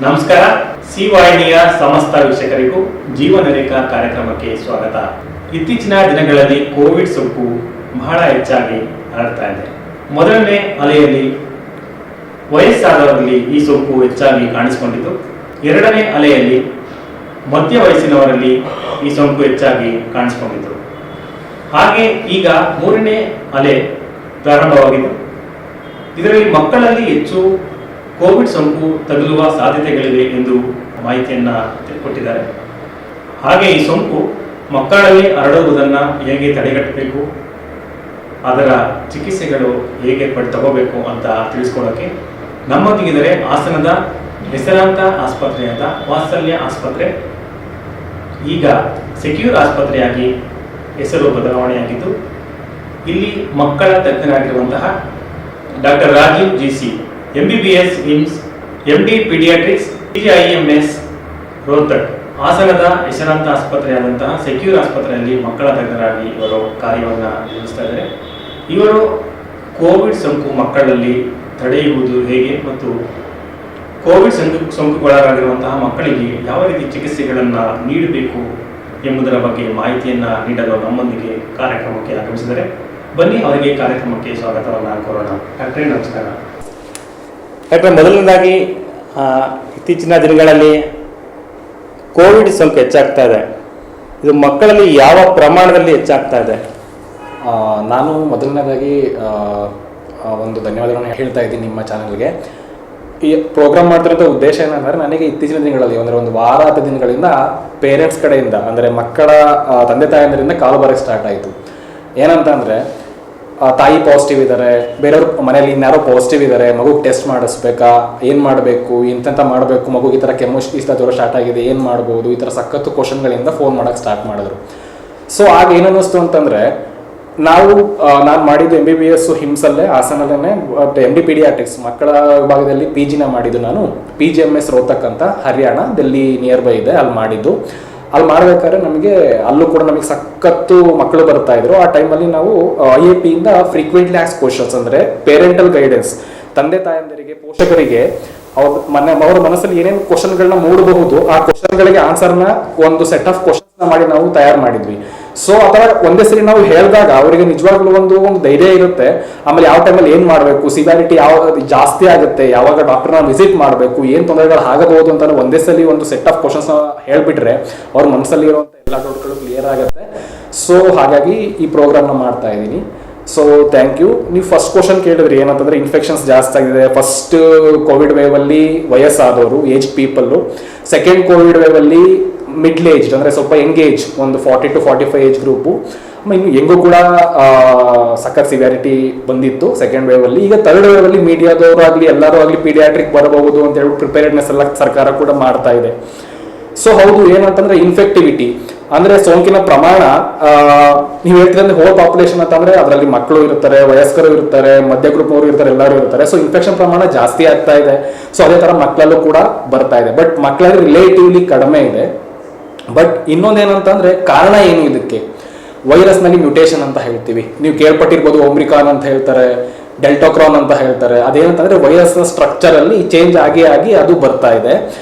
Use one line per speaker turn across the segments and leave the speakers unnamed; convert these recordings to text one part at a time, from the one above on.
ನಮಸ್ಕಾರ. ಸಿ ವಾಹಿನಿಯ ಸಮಸ್ತ ವೀಕ್ಷಕರಿಗೂ ಜೀವನ ರೇಖಾ ಕಾರ್ಯಕ್ರಮಕ್ಕೆ ಸ್ವಾಗತ. ಇತ್ತೀಚಿನ ದಿನಗಳಲ್ಲಿ ಕೋವಿಡ್ ಸೋಂಕು ಬಹಳ ಹೆಚ್ಚಾಗಿ ಹರಡ್ತಾ ಇದೆ. ಮೊದಲನೇ ಅಲೆಯಲ್ಲಿ ವಯಸ್ಸಾದವರಲ್ಲಿ ಈ ಸೋಂಕು ಹೆಚ್ಚಾಗಿ ಕಾಣಿಸಿಕೊಂಡಿತು. ಎರಡನೇ ಅಲೆಯಲ್ಲಿ ಮಧ್ಯ ವಯಸ್ಸಿನವರಲ್ಲಿ ಈ ಸೋಂಕು ಹೆಚ್ಚಾಗಿ ಕಾಣಿಸಿಕೊಂಡಿತು. ಹಾಗೆ ಈಗ ಮೂರನೇ ಅಲೆ ಪ್ರಾರಂಭವಾಗಿದ್ದು, ಇದರಲ್ಲಿ ಮಕ್ಕಳಲ್ಲಿ ಹೆಚ್ಚು ಕೋವಿಡ್ ಸೋಂಕು ತಗುಲುವ ಸಾಧ್ಯತೆಗಳಿವೆ ಎಂದು ಮಾಹಿತಿಯನ್ನು ಕೊಟ್ಟಿದ್ದಾರೆ. ಹಾಗೆ ಈ ಸೋಂಕು ಮಕ್ಕಳಲ್ಲಿ ಹರಡುವುದನ್ನು ಹೇಗೆ ತಡೆಗಟ್ಟಬೇಕು, ಅದರ ಚಿಕಿತ್ಸೆಗಳು ಹೇಗೆ ತಗೋಬೇಕು ಅಂತ ತಿಳಿಸ್ಕೊಡೋಕ್ಕೆ ನಮ್ಮೊಂದಿಗಿದ್ದಾರೆ ಹಾಸನದ ಹೆಸರಾಂತ ಆಸ್ಪತ್ರೆಯಾದ ವಾತ್ಸಲ್ಯ ಆಸ್ಪತ್ರೆ, ಈಗ ಸೆಕ್ಯೂರ್ ಆಸ್ಪತ್ರೆಯಾಗಿ ಹೆಸರು ಬದಲಾವಣೆಯಾಗಿದ್ದು, ಇಲ್ಲಿ ಮಕ್ಕಳ ತಜ್ಞರಾಗಿರುವಂತಹ ಡಾಕ್ಟರ್ ರಾಜೀವ್ ಜಿಸಿ, MBBS ಇಮ್ಸ್, MD ಪೀಡಿಯಾಟ್ರಿಕ್ಸ್, PIMS ರೋಹ್ತಕ್, ಹಾಸನದ ಹೆಸರಾಂತ ಆಸ್ಪತ್ರೆಯಾದಂತಹ ಸೆಕ್ಯೂರ್ ಆಸ್ಪತ್ರೆಯಲ್ಲಿ ಮಕ್ಕಳ ತಜ್ಞರಾಗಿ ಇವರು ಕಾರ್ಯವನ್ನು ನಿರ್ವಹಿಸ್ತಾ ಇದ್ದಾರೆ. ಇವರು ಕೋವಿಡ್ ಸೋಂಕು ಮಕ್ಕಳಲ್ಲಿ ತಡೆಯುವುದು ಹೇಗೆ ಮತ್ತು ಕೋವಿಡ್ ಸೋಂಕುಗೊಳಗಾಗಿರುವಂತಹ ಮಕ್ಕಳಿಗೆ ಯಾವ ರೀತಿ ಚಿಕಿತ್ಸೆಗಳನ್ನು ನೀಡಬೇಕು ಎಂಬುದರ ಬಗ್ಗೆ ಮಾಹಿತಿಯನ್ನು ನೀಡಲು ನಮ್ಮೊಂದಿಗೆ ಕಾರ್ಯಕ್ರಮಕ್ಕೆ ಆಗಮಿಸಿದರೆ, ಬನ್ನಿ ಅವರಿಗೆ ಕಾರ್ಯಕ್ರಮಕ್ಕೆ ಸ್ವಾಗತವನ್ನು ಕೋರೋಣ. ಡಾಕ್ಟ್ರೇ ನಮಸ್ಕಾರ. ಡಾಕ್ಟ್ರೆ, ಮೊದಲನೇದಾಗಿ ಇತ್ತೀಚಿನ ದಿನಗಳಲ್ಲಿ ಕೋವಿಡ್ ಸೋಂಕು ಹೆಚ್ಚಾಗ್ತಾ ಇದೆ. ಇದು ಮಕ್ಕಳಲ್ಲಿ ಯಾವ ಪ್ರಮಾಣದಲ್ಲಿ ಹೆಚ್ಚಾಗ್ತಾ ಇದೆ?
ನಾನು ಮೊದಲನೇದಾಗಿ ಒಂದು ಧನ್ಯವಾದಗಳನ್ನು ಹೇಳ್ತಾ ಇದ್ದೀನಿ ನಿಮ್ಮ ಚಾನಲ್ಗೆ. ಈ ಪ್ರೋಗ್ರಾಮ್ ಮಾಡ್ತಿರೋಂಥ ಉದ್ದೇಶ ಏನಂದರೆ, ನನಗೆ ಇತ್ತೀಚಿನ ದಿನಗಳಲ್ಲಿ ಅಂದರೆ ಒಂದು ವಾರದ ದಿನಗಳಿಂದ ಪೇರೆಂಟ್ಸ್ ಕಡೆಯಿಂದ ಅಂದರೆ ಮಕ್ಕಳ ತಂದೆ ತಾಯಂದರಿಂದ ಕಾಲ್ ಬರೋಕ್ಕೆ ಸ್ಟಾರ್ಟ್ ಆಯಿತು. ಏನಂತ ಅಂದರೆ, ತಾಯಿ ಪಾಸಿಟಿವ್ ಇದ್ದಾರೆ, ಬೇರೆಯವ್ರ ಮನೇಲಿ ಇನ್ಯಾರೋ ಪಾಸಿಟಿವ್ ಇದ್ದಾರೆ, ಮಗುಗೆ ಟೆಸ್ಟ್ ಮಾಡಿಸ್ಬೇಕಾ, ಏನು ಮಾಡಬೇಕು, ಇಂಥ ಮಾಡಬೇಕು, ಮಗುಗೆ ಈ ಥರ ಕೆಮ್ಮು ಈ ಥರ ಜ್ವರ ಸ್ಟಾರ್ಟ್ ಆಗಿದೆ, ಏನು ಮಾಡ್ಬೋದು, ಈ ಥರ ಸಖತ್ತು ಕ್ವಶನ್ಗಳಿಂದ ಫೋನ್ ಮಾಡೋಕ್ಕೆ ಸ್ಟಾರ್ಟ್ ಮಾಡಿದ್ರು. ಸೊ ಆಗ ಏನನ್ನಿಸ್ತು ಅಂತಂದರೆ, ನಾನು ಮಾಡಿದ್ದು MBBS ಹಿಮ್ಸಲ್ಲೇ, ಹಾಸನಲ್ಲೇ MD ಪೀಡಿಯಾಟ್ರಿಕ್ಸ್ ಮಕ್ಕಳ ವಿಭಾಗದಲ್ಲಿ PGನ ಮಾಡಿದ್ದು. ನಾನು PGMS ರೋಹ್ತಕ್ ಅಂತ ಹರಿಯಾಣ, ಡೆಲ್ಲಿ ನಿಯರ್ ಬೈ ಇದೆ, ಅಲ್ಲಿ ಮಾಡಿದ್ದು. ಅಲ್ಲಿ ಮಾಡಬೇಕಾದ್ರೆ ಅಲ್ಲೂ ಕೂಡ ನಮಗೆ ಸಖತ್ತು ಮಕ್ಕಳು ಬರ್ತಾ ಇದ್ರು. ಆ ಟೈಮಲ್ಲಿ ನಾವು IAPಯಿಂದ ಫ್ರೀಕ್ವೆಂಟ್ಲಿ ಆಕ್ಸ್ ಕ್ವಶನ್ಸ್ ಅಂದರೆ ಪೇರೆಂಟಲ್ ಗೈಡೆನ್ಸ್, ತಂದೆ ತಾಯಂದರಿಗೆ ಪೋಷಕರಿಗೆ ಅವ್ರ ಮನಸ್ಸಲ್ಲಿ ಏನೇನು ಕ್ವಶನ್ಗಳನ್ನ ಮೂಡಬಹುದು ಆ ಕ್ವಶನ್ಗಳಿಗೆ ಆನ್ಸರ್ನ ಒಂದು ಸೆಟ್ ಆಫ್ ಕ್ವಶನ್ಸ್ನ ಮಾಡಿ ನಾವು ತಯಾರು ಮಾಡಿದ್ವಿ. ಸೊ ಆ ಥರ ಒಂದೇ ಸರಿ ನಾವು ಹೇಳಿದಾಗ ಅವರಿಗೆ ನಿಜವಾಗ್ಲೂ ಒಂದು ಧೈರ್ಯ ಇರುತ್ತೆ. ಆಮೇಲೆ ಯಾವ ಟೈಮಲ್ಲಿ ಏನು ಮಾಡಬೇಕು, ಸಿವಿಯಾರಿಟಿ ಯಾವಾಗ ಜಾಸ್ತಿ ಆಗುತ್ತೆ, ಯಾವಾಗ ಡಾಕ್ಟರ್ನ ವಿಸಿಟ್ ಮಾಡಬೇಕು, ಏನು ತೊಂದರೆಗಳು ಆಗಬಹುದು ಅಂತ ಒಂದೇ ಸಲ ಒಂದು ಸೆಟ್ ಆಫ್ ಕ್ವಶನ್ಸ್ನ ಹೇಳ್ಬಿಟ್ರೆ ಅವ್ರ ಮನಸ್ಸಲ್ಲಿ ಇರುವಂಥ ಎಲ್ಲ ಡೌಟ್ಗಳು ಕ್ಲಿಯರ್ ಆಗುತ್ತೆ. ಸೊ ಹಾಗಾಗಿ ಈ ಪ್ರೋಗ್ರಾಮ್ನ ಮಾಡ್ತಾ ಇದ್ದೀನಿ. So thank you. ನೀವು ಫಸ್ಟ್ ಕ್ವಶನ್ ಕೇಳಿದ್ರಿ ಏನಂತಂದ್ರೆ, ಇನ್ಫೆಕ್ಷನ್ಸ್ ಜಾಸ್ತಿ ಆಗಿದೆ. ಫಸ್ಟ್ ಕೋವಿಡ್ ವೇವಲ್ಲಿ ವಯಸ್ಸಾದವರು, ಏಜ್ ಪೀಪಲ್ಲು. ಸೆಕೆಂಡ್ ಕೋವಿಡ್ ವೇವಲ್ಲಿ ಮಿಡ್ಲ್ ಏಜ್ ಅಂದರೆ ಸ್ವಲ್ಪ ಯಂಗ್ ಏಜ್, ಒಂದು 40 to 45 ಏಜ್ ಗ್ರೂಪು. ಇನ್ನು ಹೆಂಗೂ ಕೂಡ ಸಖತ್ ಸಿವಿಯಾರಿಟಿ ಬಂದಿತ್ತು ಸೆಕೆಂಡ್ ವೇವಲ್ಲಿ. ಈಗ ಥರ್ಡ್ ವೇವಲ್ಲಿ ಮೀಡಿಯಾದವರು ಆಗಲಿ ಎಲ್ಲರೂ ಆಗಲಿ ಪೀಡಿಯಾಟ್ರಿಕ್ ಬರಬಹುದು ಅಂತ ಹೇಳಿ ಪ್ರಿಪೇರ್ಡ್ನೆಸ್ ಎಲ್ಲ ಸರ್ಕಾರ ಕೂಡ ಮಾಡ್ತಾ ಇದೆ. ಸೊ ಹೌದು, ಏನಂತಂದ್ರೆ ಇನ್ಫೆಕ್ಟಿವಿಟಿ ಅಂದ್ರೆ ಸೋಂಕಿನ ಪ್ರಮಾಣ, ನೀವು ಹೇಳ್ತಿದ್ರೆ ಹೋಲ್ ಪಾಪ್ಯುಲೇಷನ್ ಅಂತಂದ್ರೆ ಅದರಲ್ಲಿ ಮಕ್ಕಳು ಇರ್ತಾರೆ, ವಯಸ್ಕರು ಇರ್ತಾರೆ, ಮಧ್ಯ ಗ್ರೂಪ್ನವರು ಇರ್ತಾರೆ, ಎಲ್ಲರೂ ಇರ್ತಾರೆ. ಸೊ ಇನ್ಫೆಕ್ಷನ್ ಪ್ರಮಾಣ ಜಾಸ್ತಿ ಆಗ್ತಾ ಇದೆ. ಸೊ ಅದೇ ತರ ಮಕ್ಕಳಲ್ಲೂ ಕೂಡ ಬರ್ತಾ ಇದೆ. ಬಟ್ ಮಕ್ಕಳಲ್ಲಿ ರಿಲೇಟಿವ್ಲಿ ಕಡಿಮೆ ಇದೆ. ಬಟ್ ಇನ್ನೊಂದೇನಂತಂದ್ರೆ, ಕಾರಣ ಏನು ಇದಕ್ಕೆ? ವೈರಸ್ ನಲ್ಲಿ ಮ್ಯೂಟೇಷನ್ ಅಂತ ಹೇಳ್ತೀವಿ, ನೀವು ಕೇಳ್ಪಟ್ಟಿರ್ಬೋದು. ಒಮ್ರಿಕಾನ್ ಅಂತ ಹೇಳ್ತಾರೆ, ಡೆಲ್ಟಾಕ್ರಾನ್ ಅಂತ ಹೇಳ್ತಾರೆ. ಅದೇನಂತಂದ್ರೆ ವೈರಸ್ ನ ಸ್ಟ್ರಕ್ಚರ್ ಅಲ್ಲಿ ಚೇಂಜ್ ಆಗಿ ಅದು ಬರ್ತಾ ಇದೆ.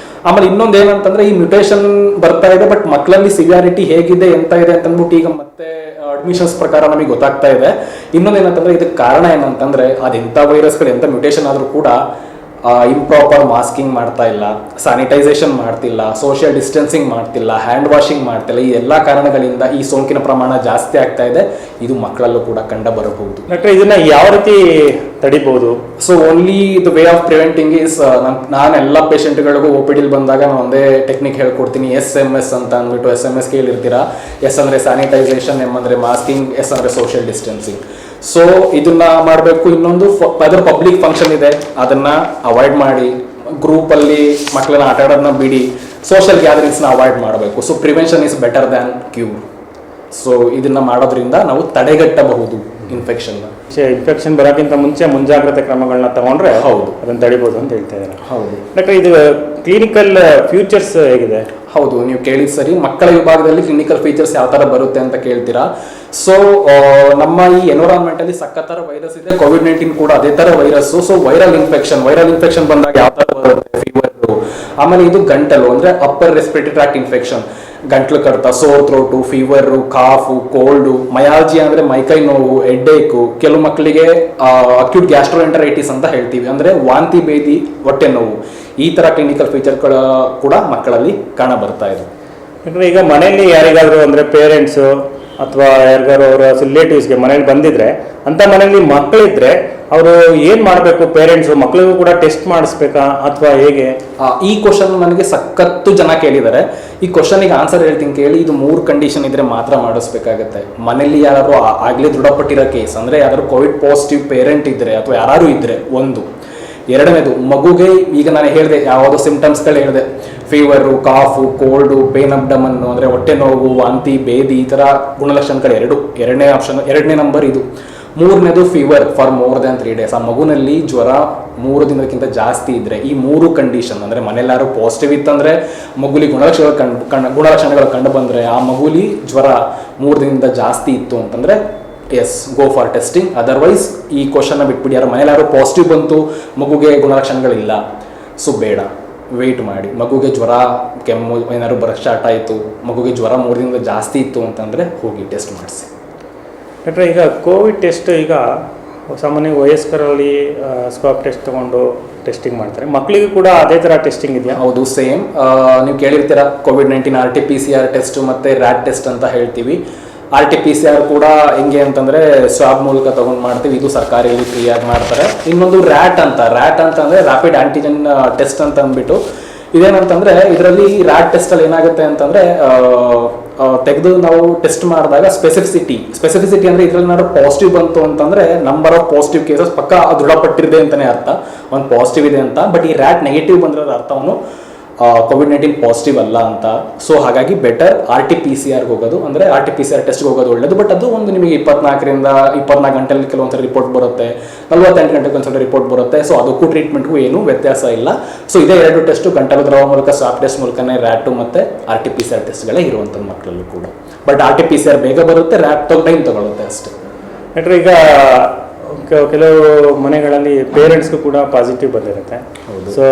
ಆಮೇಲೆ ಇನ್ನೊಂದು ಏನಂತಂದ್ರೆ, ಈ ಮ್ಯೂಟೇಷನ್ ಬರ್ತಾ ಇದೆ, ಬಟ್ ಮಕ್ಕಳಲ್ಲಿ ಸಿವಿಯಾರಿಟಿ ಹೇಗಿದೆ ಎಂತ ಇದೆ ಅಂತಂದ್ಬಿಟ್ಟು ಈಗ ಮತ್ತೆ ಅಡ್ಮಿಷನ್ಸ್ ಪ್ರಕಾರ ನಮಗೆ ಗೊತ್ತಾಗ್ತಾ ಇದೆ. ಇನ್ನೊಂದೇನಂತಂದ್ರೆ, ಇದಕ್ಕೆ ಕಾರಣ ಏನಂತಂದ್ರೆ, ಅದೆಂಥ ವೈರಸ್ಗಳು ಎಂಥ ಮ್ಯೂಟೇಷನ್ ಆದ್ರೂ ಕೂಡ ಇಂಪ್ರಾಪರ್ ಮಾಸ್ಕಿಂಗ್ ಮಾಡ್ತಾ ಇಲ್ಲ, ಸ್ಯಾನಿಟೈಸೇಷನ್ ಮಾಡ್ತಿಲ್ಲ, ಸೋಷಿಯಲ್ ಡಿಸ್ಟೆನ್ಸಿಂಗ್ ಮಾಡ್ತಿಲ್ಲ, ಹ್ಯಾಂಡ್ ವಾಷಿಂಗ್ ಮಾಡ್ತಿಲ್ಲ. ಈ ಎಲ್ಲ ಕಾರಣಗಳಿಂದ ಈ ಸೋಂಕಿನ ಪ್ರಮಾಣ ಜಾಸ್ತಿ ಆಗ್ತಾ ಇದೆ. ಇದು ಮಕ್ಕಳಲ್ಲೂ ಕೂಡ ಕಂಡು ಬರಬಹುದು.
ಡಾಕ್ಟರ್, ಇದನ್ನ ಯಾವ ರೀತಿ ತಡಿಬಹುದು?
So only the way of preventing is, ನಾನು ಎಲ್ಲ ಪೇಷಂಟ್ಗಳಿಗೂ OPD ಬಂದಾಗ ನಾನು ಒಂದೇ ಟೆಕ್ನಿಕ್ ಹೇಳ್ಕೊಡ್ತೀನಿ. SMS ಅಂತ ಅಂದ್ಬಿಟ್ಟು SMS ಕೇಳಿರ್ತೀರಾ. S ಅಂದರೆ ಸ್ಯಾನಿಟೈಸೇಷನ್, M ಅಂದರೆ ಮಾಸ್ಕಿಂಗ್, S ಅಂದರೆ ಸೋಷಿಯಲ್ ಡಿಸ್ಟೆನ್ಸಿಂಗ್. ಸೊ ಇದನ್ನ ಮಾಡಬೇಕು. ಇನ್ನೊಂದು, ಅದರ ಪಬ್ಲಿಕ್ ಫಂಕ್ಷನ್ ಇದೆ, ಅದನ್ನ ಅವಾಯ್ಡ್ ಮಾಡಿ, ಗ್ರೂಪಲ್ಲಿ ಮಕ್ಕಳನ್ನ ಆಟ ಆಡೋದನ್ನ ಬಿಡಿ, ಸೋಷಿಯಲ್ ಗ್ಯಾದರಿಂಗ್ಸ್ನ ಅವಾಯ್ಡ್ ಮಾಡಬೇಕು. So prevention is better than cure. So ಇದನ್ನ ಮಾಡೋದ್ರಿಂದ ನಾವು ತಡೆಗಟ್ಟಬಹುದು ಇನ್ಫೆಕ್ಷನ್.
ಇನ್ಫೆಕ್ಷನ್ ಬರೋಕ್ಕಿಂತ ಮುಂಚೆ ಮುಂಜಾಗ್ರತೆ ಕ್ರಮಗಳನ್ನ ತಗೊಂಡ್ರೆ ಹೌದು ಅದನ್ನು ತಡಿಬೋದು ಅಂತ ಹೇಳ್ತಾ ಇದ್ದಾರೆ.
ಹೌದು
ಡಾಕ್ಟರ್, ಇದು ಕ್ಲಿನಿಕಲ್ ಫ್ಯೂಚರ್ಸ್ ಹೇಗಿದೆ?
ಹೌದು, ನೀವು ಕೇಳಿದ ಸರಿ. ಮಕ್ಕಳ ವಿಭಾಗದಲ್ಲಿ ಕ್ಲಿನಿಕಲ್ ಫೀಚರ್ಸ್ ಯಾವ ಥರ ಬರುತ್ತೆ ಅಂತ ಕೇಳ್ತೀರಾ. ಸೊ ನಮ್ಮ ಈ ಎನ್ವಿರಾನ್ಮೆಂಟ್ ಅಲ್ಲಿ ಸಖತ್ತರ ವೈರಸ್ ಇದೆ, COVID-19 ಕೂಡ ಅದೇ ತರ ವೈರಸ್. ಸೊ ವೈರಲ್ ಇನ್ಫೆಕ್ಷನ್ ಬಂದಾಗ ಯಾವ ತರ ಬರುತ್ತೆ, ಫೀವರ್, ಆಮೇಲೆ ಇದು ಗಂಟಲು ಅಂದರೆ ಅಪ್ಪರ್ ರೆಸ್ಪಿರೇಟರಿ ಟ್ರ್ಯಾಕ್ಟ್ ಇನ್ಫೆಕ್ಷನ್, ಗಂಟ್ಲು ಕಡ್ತ, ಸೋರ್ ಥ್ರೋಟು, ಫೀವರು, ಕಾಫು, ಕೋಲ್ಡು, ಮಯಾಲ್ಜಿಯಾ ಅಂದರೆ ಮೈಕೈ ನೋವು, ಹೆಡ್ಡೇಕು, ಕೆಲವು ಮಕ್ಕಳಿಗೆ ಅಕ್ಯೂಟ್ ಗ್ಯಾಸ್ಟ್ರೋಎಂಟರೈಟಿಸ್ ಅಂತ ಹೇಳ್ತೀವಿ, ಅಂದರೆ ವಾಂತಿ ಭೇದಿ, ಹೊಟ್ಟೆ ನೋವು. ಈ ಥರ ಕ್ಲಿನಿಕಲ್ ಫೀಚರ್ಗಳು ಕೂಡ ಮಕ್ಕಳಲ್ಲಿ ಕಾಣ ಬರ್ತಾ ಇದೆ.
ಯಾಕಂದರೆ ಈಗ ಮನೆಯಲ್ಲಿ ಯಾರಿಗಾದರೂ ಅಂದರೆ ಪೇರೆಂಟ್ಸು ಅಥವಾ ಯಾರಿಗಾರು ಅವರ ರಿಲೇಟಿವ್ಸ್ಗೆ ಮನೇಲಿ ಬಂದಿದ್ರೆ, ಅಂಥ ಮನೆಯಲ್ಲಿ ಮಕ್ಕಳಿದ್ರೆ ಅವರು ಏನು ಮಾಡಬೇಕು? ಪೇರೆಂಟ್ಸು ಮಕ್ಕಳಿಗೂ ಕೂಡ ಟೆಸ್ಟ್ ಮಾಡಿಸ್ಬೇಕಾ ಅಥವಾ ಹೇಗೆ?
ಈ ಕ್ವಶನ್ ನನಗೆ ಸಖತ್ತು ಜನ ಕೇಳಿದ್ದಾರೆ. ಈ ಕ್ವಶನಿಗೆ ಆನ್ಸರ್ ಹೇಳ್ತೀನಿ ಕೇಳಿ. ಇದು 3 ಕಂಡೀಷನ್ ಇದ್ರೆ ಮಾತ್ರ ಮಾಡಿಸ್ಬೇಕಾಗತ್ತೆ. ಮನೇಲಿ ಯಾರು ಆಗಲೇ ದೃಢಪಟ್ಟಿರೋ ಕೇಸ್, ಅಂದರೆ ಯಾರು ಕೋವಿಡ್ ಪಾಸಿಟಿವ್ ಪೇರೆಂಟ್ ಇದ್ದರೆ ಅಥವಾ ಯಾರು ಇದ್ದರೆ ಒಂದು. ಎರಡನೇದು, ಮಗುಗೆ ಈಗ ನಾನು ಹೇಳಿದೆ ಯಾವುದೋ ಸಿಂಪ್ಟಮ್ಸ್ಗಳು ಹೇಳಿದೆ, ಫೀವರು, ಕಾಫು, ಕೋಲ್ಡು, ಪೇನ್ ಅಬ್ಡಮನ್ನು ಅಂದರೆ ಹೊಟ್ಟೆ ನೋವು, ವಾಂತಿ ಭೇದಿ, ಈ ಥರ ಗುಣಲಕ್ಷಣಗಳು ಎರಡನೇ ನಂಬರ್ ಇದು. ಮೂರನೇದು fever for more than 3 days. ಆ ಮಗುನಲ್ಲಿ ಜ್ವರ 3 ದಿನಕ್ಕಿಂತ ಜಾಸ್ತಿ ಇದ್ದರೆ, ಈ 3 ಕಂಡೀಷನ್ ಅಂದರೆ ಮನೆಯಲ್ಲಾರು ಪಾಸಿಟಿವ್ ಇತ್ತಂದರೆ, ಮಗುಲಿ ಗುಣಲಕ್ಷಣಗಳು ಕಂಡು ಬಂದರೆ, ಆ ಮಗುಲಿ ಜ್ವರ 3 ದಿನದಿಂದ ಜಾಸ್ತಿ ಇತ್ತು ಅಂತಂದರೆ yes, go for testing. Otherwise ಈ ಕ್ವಶನ್ನ ಬಿಟ್ಬಿಡಿ. ಯಾರು ಮನೇಲಿ ಯಾರು ಪಾಸಿಟಿವ್ ಬಂತು, ಮಗುಗೆ ಗುಣಲಕ್ಷಣಗಳಿಲ್ಲ, ಸೊ ಬೇಡ, ವೆಯ್ಟ್ ಮಾಡಿ. ಮಗುಗೆ ಜ್ವರ, ಕೆಮ್ಮು ಏನಾದ್ರು ಬರೋಕ್ಕೆ ಸ್ಟಾರ್ಟ್ ಆಯಿತು, ಮಗುಗೆ ಜ್ವರ 3 ದಿನದಿಂದ ಜಾಸ್ತಿ ಇತ್ತು ಅಂತಂದರೆ ಹೋಗಿ ಟೆಸ್ಟ್ ಮಾಡಿಸಿ.
ಡಾಕ್ಟ್ರೆ, ಈಗ ಕೋವಿಡ್ ಟೆಸ್ಟ್ ಈಗ ಸಾಮಾನ್ಯ ವಯಸ್ಕರಲ್ಲಿ ಸ್ವಾಬ್ ಟೆಸ್ಟ್ ತೊಗೊಂಡು ಟೆಸ್ಟಿಂಗ್ ಮಾಡ್ತಾರೆ, ಮಕ್ಕಳಿಗೂ ಕೂಡ ಅದೇ ಥರ ಟೆಸ್ಟಿಂಗ್ ಇದೆಯಾ?
ಹೌದು, ಸೇಮ್. ನೀವು ಕೇಳಿರ್ತೀರ COVID-19 RT-PCR ಟೆಸ್ಟ್ ಮತ್ತು ರ್ಯಾಟ್ ಟೆಸ್ಟ್ ಅಂತ ಹೇಳ್ತೀವಿ. RT-PCR ಕೂಡ ಹೆಂಗೆ ಅಂತಂದರೆ ಸ್ವಾಬ್ ಮೂಲಕ ತೊಗೊಂಡು ಮಾಡ್ತೀವಿ, ಇದು ಸರ್ಕಾರಿಯಲ್ಲಿ ಫ್ರೀಯಾಗಿ ಮಾಡ್ತಾರೆ. ಇನ್ನೊಂದು ರ್ಯಾಟ್ ಅಂತ ಅಂದರೆ ರ್ಯಾಪಿಡ್ ಆಂಟಿಜೆನ್ ಟೆಸ್ಟ್ ಅಂತ ಅಂದ್ಬಿಟ್ಟು, ಇದೇನಂತಂದರೆ ಇದರಲ್ಲಿ ರ್ಯಾಟ್ ಟೆಸ್ಟಲ್ಲಿ ಏನಾಗುತ್ತೆ ಅಂತಂದರೆ ತೆಗೆದು ನಾವು ಟೆಸ್ಟ್ ಮಾಡಿದಾಗ ಸ್ಪೆಸಿಫಿಸಿಟಿ ಅಂದರೆ ಇದರಲ್ಲಿ ಏನಾದ್ರು ಪಾಸಿಟಿವ್ ಬಂತು ಅಂತಂದರೆ ನಂಬರ್ ಆಫ್ ಪಾಸಿಟಿವ್ ಕೇಸಸ್ ಪಕ್ಕ ದೃಢಪಟ್ಟಿದೆ ಅಂತಲೇ ಅರ್ಥ, ಒಂದು ಪಾಸಿಟಿವ್ ಇದೆ ಅಂತ. ಬಟ್ ಈ ರ್ಯಾಟ್ ನೆಗೆಟಿವ್ ಬಂದಿರೋದ್ರ ಅರ್ಥವನ್ನು COVID-19 ಪಾಸಿಟಿವ್ ಅಲ್ಲ ಅಂತ. ಸೊ ಹಾಗಾಗಿ ಬೆಟರ್ RT-PCRಗೆ ಹೋಗೋದು, ಅಂದರೆ RT-PCR ಟೆಸ್ಟ್ಗೆ ಹೋಗೋದು ಒಳ್ಳೆಯದು. ಬಟ್ ಅದು ಒಂದು ನಿಮಗೆ 24 ಗಂಟೆಯಲ್ಲಿ ಕೆಲವೊಂದ್ಸರಿ ರಿಪೋರ್ಟ್ ಬರುತ್ತೆ, 48 ಗಂಟೆಗೆ ಒಂದ್ಸಲ ರಿಪೋರ್ಟ್ ಬರುತ್ತೆ. ಸೊ ಅದಕ್ಕೂ ಟ್ರೀಟ್ಮೆಂಟ್ಗೂ ಏನೂ ವ್ಯತ್ಯಾಸ ಇಲ್ಲ. ಸೊ ಇದೇ 2 ಟೆಸ್ಟು, ಗಂಟಲು ದ್ರವ ಮೂಲಕ ಸ್ವಾಬ್ ಟೆಸ್ಟ್ ಮೂಲಕನೇ ರ್ಯಾಟು ಮತ್ತು RT-PCR ಟೆಸ್ಟ್ಗಳೇ ಇರುವಂಥದ್ದು ಮಕ್ಕಳಲ್ಲೂ ಕೂಡ. ಬಟ್ RT-PCR ಬೇಗ ಬರುತ್ತೆ, ರ್ಯಾಟ್ ಟೈಮ್ ತಗೊಳುತ್ತೆ ಅಷ್ಟೇ.
ಡಾಕ್ಟ್ರೆ, ಈಗ ಕೆಲವು ಮನೆಗಳಲ್ಲಿ ಪೇರೆಂಟ್ಸ್ಗೂ ಕೂಡ ಪಾಸಿಟಿವ್ ಬಂದಿರುತ್ತೆ, ಸೊ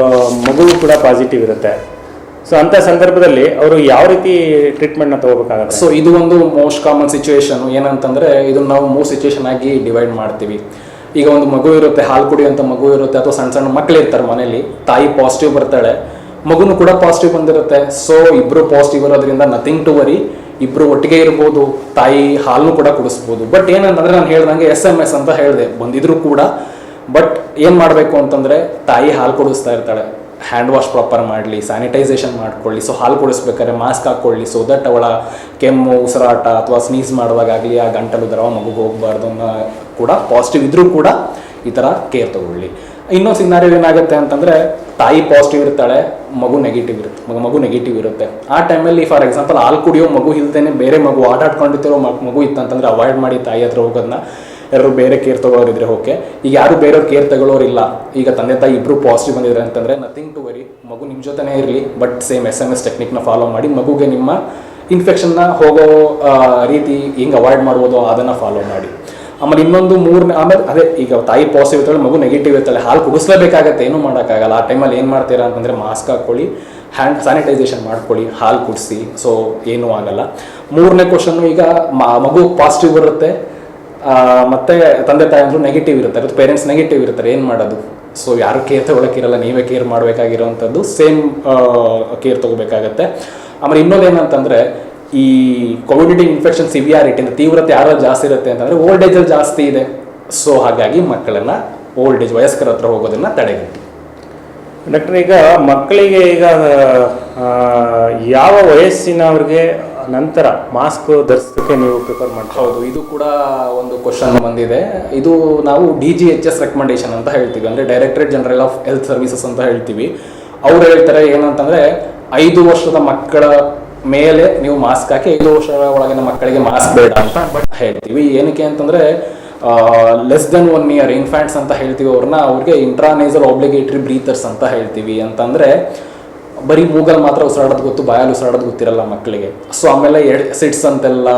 ಮಗುವು ಕೂಡ ಪಾಸಿಟಿವ್ ಇರುತ್ತೆ. ಸೊ ಅಂಥ ಸಂದರ್ಭದಲ್ಲಿ ಅವರು ಯಾವ ರೀತಿ ಟ್ರೀಟ್ಮೆಂಟ್ನ ತಗೋಬೇಕಾಗುತ್ತೆ?
ಸೊ ಇದು ಒಂದು ಮೋಸ್ಟ್ ಕಾಮನ್ ಸಿಚುವೇಶನ್. ಏನಂತಂದರೆ ಇದನ್ನು ನಾವು 3 ಸಿಚುವೇಶನ್ ಆಗಿ ಡಿವೈಡ್ ಮಾಡ್ತೀವಿ. ಈಗ ಒಂದು ಮಗು ಇರುತ್ತೆ, ಹಾಲು ಕುಡಿಯುವಂಥ ಮಗು ಇರುತ್ತೆ, ಅಥವಾ ಸಣ್ಣ ಸಣ್ಣ ಮಕ್ಕಳು ಇರ್ತಾರೆ ಮನೇಲಿ, ತಾಯಿ ಪಾಸಿಟಿವ್ ಬರ್ತಾಳೆ, ಮಗುನು ಕೂಡ ಪಾಸಿಟಿವ್ ಬಂದಿರುತ್ತೆ. ಸೊ ಇಬ್ಬರು ಪಾಸಿಟಿವ್ ಇರೋದ್ರಿಂದ ನಥಿಂಗ್ ಟು ವರಿ, ಇಬ್ಬರು ಒಟ್ಟಿಗೆ ಇರ್ಬೋದು, ತಾಯಿ ಹಾಲು ಕೂಡ ಕುಡಿಸ್ಬೋದು. ಬಟ್ ಏನಂತಂದರೆ ನಾನು ಹೇಳ್ದಂಗೆ SMS ಅಂತ ಹೇಳಿದೆ ಬಂದಿದ್ರು ಕೂಡ. ಬಟ್ ಏನು ಮಾಡಬೇಕು ಅಂತಂದರೆ, ತಾಯಿ ಹಾಲು ಕುಡಿಸ್ತಾ ಇರ್ತಾಳೆ, ಹ್ಯಾಂಡ್ ವಾಶ್ ಪ್ರಾಪರ್ ಮಾಡಲಿ, ಸ್ಯಾನಿಟೈಸೇಷನ್ ಮಾಡ್ಕೊಳ್ಳಿ. ಸೊ ಹಾಲು ಕುಡಿಸ್ಬೇಕಾದ್ರೆ ಮಾಸ್ಕ್ ಹಾಕ್ಕೊಳ್ಳಿ, ಸೊ ದಟ್ ಅವಳ ಕೆಮ್ಮು, ಉಸಿರಾಟ ಅಥವಾ ಸ್ನೀಸ್ ಮಾಡುವಾಗಲಿ ಆ ಗಂಟಲು ದ್ರವ ಮಗುಗೆ ಹೋಗಬಾರ್ದು ಅನ್ನೋ ಕೂಡ ಪಾಸಿಟಿವ್ ಇದ್ರೂ ಕೂಡ ಈ ಥರ ಕೇರ್ ತಗೊಳ್ಳಿ. ಇನ್ನೊಂದು ಸಿನಾರಿಯೋ ಏನಾಗುತ್ತೆ ಅಂತಂದರೆ, ತಾಯಿ ಪಾಸಿಟಿವ್ ಇರ್ತಾಳೆ, ಮಗು ನೆಗೆಟಿವ್ ಇರುತ್ತೆ. ಆ ಟೈಮಲ್ಲಿ ಫಾರ್ ಎಕ್ಸಾಂಪಲ್ ಹಾಲು ಕುಡಿಯೋ ಮಗು ಇಲ್ದೇನೆ ಬೇರೆ ಮಗು ಆಟಾಡ್ಕೊಂಡಿರೋ ಮಗು ಇತ್ತಂತಂದರೆ ಅವಾಯ್ಡ್ ಮಾಡಿ ತಾಯಿ ಹತ್ರ ಹೋಗೋದನ್ನ. ಯಾರು ಬೇರೆ ಕೇರ್ ತಗೊಳ್ಳೋರಿದ್ರೆ ಓಕೆ. ಈಗ ಯಾರು ಬೇರೆಯವ್ರು ಕೇರ್ ತಗೊಳ್ಳೋರಿಲ್ಲ, ಈಗ ತಂದೆ ತಾಯಿ ಇಬ್ಬರು ಪಾಸಿಟಿವ್ ಬಂದಿದ್ದಾರೆ ಅಂತಂದರೆ ನಥಿಂಗ್ ಟು ವರಿ, ಮಗು ನಿಮ್ಮ ಜೊತೆನೇ ಇರಲಿ. ಬಟ್ ಸೇಮ್ SMS ಟೆಕ್ನಿಕ್ನ ಫಾಲೋ ಮಾಡಿ ಮಗುಗೆ ನಿಮ್ಮ ಇನ್ಫೆಕ್ಷನ್ನ ಹೋಗೋ ರೀತಿ ಹೆಂಗೆ ಅವಾಯ್ಡ್ ಮಾಡ್ಬೋದು ಅದನ್ನು ಫಾಲೋ ಮಾಡಿ. ಆಮೇಲೆ ಇನ್ನೊಂದು ಆಮೇಲೆ ಅದೇ, ಈಗ ತಾಯಿ ಪಾಸಿಟಿವ್ ಇರ್ತಾಳೆ, ಮಗು ನೆಗೆಟಿವ್ ಇರ್ತಾಳೆ, ಹಾಲು ಕುಡಿಸ್ಲೇಬೇಕಾಗತ್ತೆ, ಏನೂ ಮಾಡೋಕ್ಕಾಗಲ್ಲ. ಆ ಟೈಮಲ್ಲಿ ಏನು ಮಾಡ್ತೀರಾ ಅಂತಂದರೆ ಮಾಸ್ಕ್ ಹಾಕ್ಕೊಳ್ಳಿ, ಹ್ಯಾಂಡ್ ಸ್ಯಾನಿಟೈಸೇಷನ್ ಮಾಡ್ಕೊಳ್ಳಿ, ಹಾಲು ಕುಡಿಸಿ, ಸೊ ಏನೂ ಆಗಲ್ಲ. 3ನೇ ಕ್ವಶನ್ನು, ಈಗ ಮಗು ಪಾಸಿಟಿವ್ ಬರುತ್ತೆ ಮತ್ತು ತಂದೆ ತಾಯಿ ಅಂದರೂ ನೆಗೆಟಿವ್ ಇರ್ತಾರೆ, ಪೇರೆಂಟ್ಸ್ ನೆಗೆಟಿವ್ ಇರ್ತಾರೆ, ಏನು ಮಾಡೋದು? ಸೊ ಯಾರು ಕೇರ್ ತೊಗೊಳಕ್ಕಿರಲ್ಲ, ನೀವೇ ಕೇರ್ ಮಾಡಬೇಕಾಗಿರೋವಂಥದ್ದು, ಸೇಮ್ ಕೇರ್ ತೊಗೋಬೇಕಾಗತ್ತೆ. ಆಮೇಲೆ ಇನ್ನೊಂದು ಏನಂತಂದರೆ, ಈ COVID-19 ಇನ್ಫೆಕ್ಷನ್ ಸಿವಿಯಾರಿಟಿ ಅಂದರೆ ತೀವ್ರತೆ ಯಾರು ಜಾಸ್ತಿ ಇರುತ್ತೆ ಅಂತಂದರೆ ಓಲ್ಡ್ ಏಜಲ್ಲಿ ಜಾಸ್ತಿ ಇದೆ. ಸೊ ಹಾಗಾಗಿ ಮಕ್ಕಳನ್ನು ಓಲ್ಡ್ ಏಜ್ ವಯಸ್ಕರ ಹತ್ರ ಹೋಗೋದನ್ನು ತಡೆಗಟ್ಟಿ.
ಡಾಕ್ಟರ್, ಈಗ ಮಕ್ಕಳಿಗೆ ಈಗ ಯಾವ ವಯಸ್ಸಿನವ್ರಿಗೆ ನಂತರ ಮಾಸ್ಕ್ ಧರಿಸೋಕ್ಕೆ ನೀವು ಪ್ರಿಫರ್ ಮಾಡ್ತೀವಿ?
ಹೌದು, ಇದು ಕೂಡ ಒಂದು ಕ್ವಶನ್ ಬಂದಿದೆ. ಇದು ನಾವು DGHS ರೆಕಮೆಂಡೇಶನ್ ಅಂತ ಹೇಳ್ತೀವಿ, ಅಂದರೆ directorate general of health services ಅಂತ ಹೇಳ್ತೀವಿ. ಅವ್ರು ಹೇಳ್ತಾರೆ ಏನಂತಂದರೆ, 5 ವರ್ಷದ ಮಕ್ಕಳ ಮೇಲೆ ನೀವು ಮಾಸ್ಕ್ ಹಾಕಿ, 5 ವರ್ಷದ ಒಳಗಿನ ಮಕ್ಕಳಿಗೆ ಮಾಸ್ಕ್ ಬೇಡ ಅಂತ ಬಟ್ ಹೇಳ್ತೀವಿ. ಏನಕ್ಕೆ ಅಂತಂದರೆ, ಲೆಸ್ ದೆನ್ 1 year ಇನ್ಫ್ಯಾಂಟ್ಸ್ ಅಂತ ಹೇಳ್ತೀವಿ ಅವ್ರಿಗೆ ಇಂಟ್ರಾನೇಸಲ್ ಆಬ್ಲಿಗೇಟರಿ ಬ್ರೀತರ್ಸ್ ಅಂತ ಹೇಳ್ತೀವಿ. ಅಂತಂದರೆ ಬರೀ ಮೂಗಲ್ಲಿ ಮಾತ್ರ ಉಸಿರಾಡೋದು ಗೊತ್ತು, ಬಾಯಲ್ಲಿ ಉಸಿರಾಡೋದು ಗೊತ್ತಿರಲ್ಲ ಮಕ್ಕಳಿಗೆ. ಸೊ ಆಮೇಲೆ ಸಿಟ್ಸ್ ಅಂತೆಲ್ಲ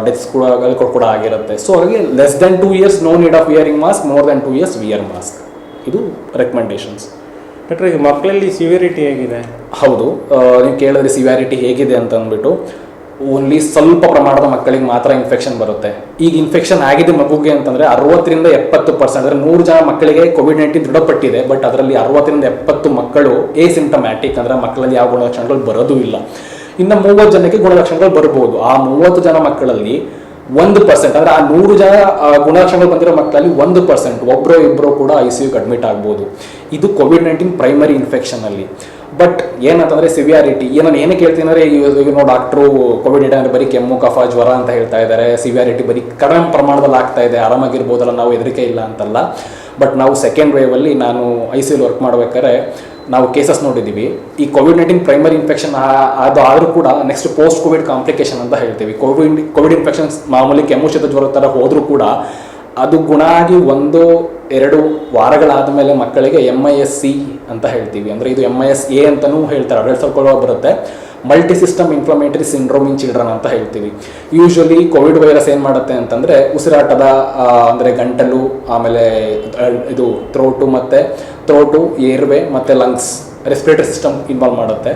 ಡೆತ್ಸ್ ಕೂಡ ಆಗಿರುತ್ತೆ. ಸೊ ಹಾಗೆ less than 2 years no need of wearing mask, more than 2 years wear mask. ಇದು ರೆಕಮೆಂಡೇಶನ್ಸ್.
ಡಾಕ್ಟರ್, ಈಗ ಮಕ್ಕಳಲ್ಲಿ ಸಿವಿಯರಿಟಿ ಹೇಗಿದೆ?
ಹೌದು, ನೀವು ಕೇಳಿದ್ರೆ ಸಿವಿಯಾರಿಟಿ ಹೇಗಿದೆ ಅಂತ ಅಂದ್ಬಿಟ್ಟು ಓನ್ಲಿ ಸ್ವಲ್ಪ ಪ್ರಮಾಣದ ಮಕ್ಕಳಿಗೆ ಮಾತ್ರ ಇನ್ಫೆಕ್ಷನ್ ಬರುತ್ತೆ. ಈಗ ಇನ್ಫೆಕ್ಷನ್ ಆಗಿದೆ ಮಗುಗೆ ಅಂತಂದರೆ 60-70%, ಅಂದರೆ 100 ಜನ ಮಕ್ಕಳಿಗೆ ಕೋವಿಡ್-19 ದೃಢಪಟ್ಟಿದೆ. ಬಟ್ ಅದರಲ್ಲಿ 60-70 ಮಕ್ಕಳು ಸಿಂಪ್ಟಮ್ಯಾಟಿಕ್, ಅಂದರೆ ಮಕ್ಕಳಲ್ಲಿ ಯಾವ ಗುಣಲಕ್ಷಣಗಳು ಬರೋದು ಇಲ್ಲ. ಇನ್ನು 30 ಜನಕ್ಕೆ ಗುಣಲಕ್ಷಣಗಳು ಬರ್ಬೋದು. ಆ 30 ಜನ ಮಕ್ಕಳಲ್ಲಿ 1%, ಅಂದರೆ ಆ 100 ಜನ ಗುಣಲಕ್ಷಣಗಳು ಬಂದಿರೋ ಮಕ್ಕಳಲ್ಲಿ 1%, ಒಬ್ಬರು ಇಬ್ಬರು ಕೂಡ ICUಗೆ ಅಡ್ಮಿಟ್ ಆಗ್ಬೋದು. ಇದು ಕೋವಿಡ್-19 ಪ್ರೈಮರಿ ಇನ್ಫೆಕ್ಷನಲ್ಲಿ. ಬಟ್ ಏನಂತಂದರೆ ಸಿವಿಯಾರಿಟಿ ನಾನು ಏನಕ್ಕೆ ಹೇಳ್ತೀನಿ ಅಂದರೆ, ಈಗ ಡಾಕ್ಟ್ರು ಕೋವಿಡ್-19 ಅಂದರೆ ಬರೀ ಕೆಮ್ಮು ಕಫ ಜ್ವರ ಅಂತ ಹೇಳ್ತಾ ಇದ್ದಾರೆ, ಸಿವಿಯಾರಿಟಿ ಬರೀ ಕಡಿಮೆ ಪ್ರಮಾಣದಲ್ಲಿ ಆಗ್ತಾ ಇದೆ, ಆರಾಮಾಗಿರ್ಬೋದಲ್ಲ, ನಾವು ಹೆದರಿಕೆ ಇಲ್ಲ ಅಂತಲ್ಲ. ಬಟ್ ನಾವು ಸೆಕೆಂಡ್ ವೇವಲ್ಲಿ ನಾನು ICUಲಿ ವರ್ಕ್ ಮಾಡ್ಬೇಕಾದ್ರೆ ನಾವು ಕೇಸಸ್ ನೋಡಿದ್ದೀವಿ. ಈ ಕೋವಿಡ್-19 ಪ್ರೈಮರಿ ಇನ್ಫೆಕ್ಷನ್ ಅದು ಆದರೂ ಕೂಡ ನೆಕ್ಸ್ಟ್ ಪೋಸ್ಟ್ ಕೋವಿಡ್ ಕಾಂಪ್ಲಿಕೇಶನ್ ಅಂತ ಹೇಳ್ತೀವಿ. ಕೋವಿಡ್ ಇನ್ಫೆಕ್ಷನ್ಸ್ ಮಾಮೂಲಿ ಕೆಮ್ಮು ಶೀತ ಜ್ವರ ಥರ ಹೋದರೂ ಕೂಡ ಅದು ಗುಣ ಆಗಿ 1-2 ವಾರಗಳಾದ ಮೇಲೆ ಮಕ್ಕಳಿಗೆ MIS-C ಅಂತ ಹೇಳ್ತೀವಿ. ಅಂದರೆ ಇದು MIS-A ಅಂತಲೂ ಹೇಳ್ತಾರೆ, ಅಡಲ್ಟ್ಸ್ಗಳು ಬರುತ್ತೆ. Multi system inflammatory syndrome in children ಅಂತ ಹೇಳ್ತೀವಿ. ಯೂಶ್ವಲಿ ಕೋವಿಡ್ ವೈರಸ್ ಏನು ಮಾಡುತ್ತೆ ಅಂತಂದರೆ ಉಸಿರಾಟದ ಅಂದರೆ ಗಂಟಲು, ಆಮೇಲೆ ಇದು ಥ್ರೋಟು, ಏರ್ವೆ ಮತ್ತು ಲಂಗ್ಸ್, ರೆಸ್ಪಿರೇಟರಿ ಸಿಸ್ಟಮ್ ಇನ್ವಾಲ್ವ್ ಮಾಡುತ್ತೆ.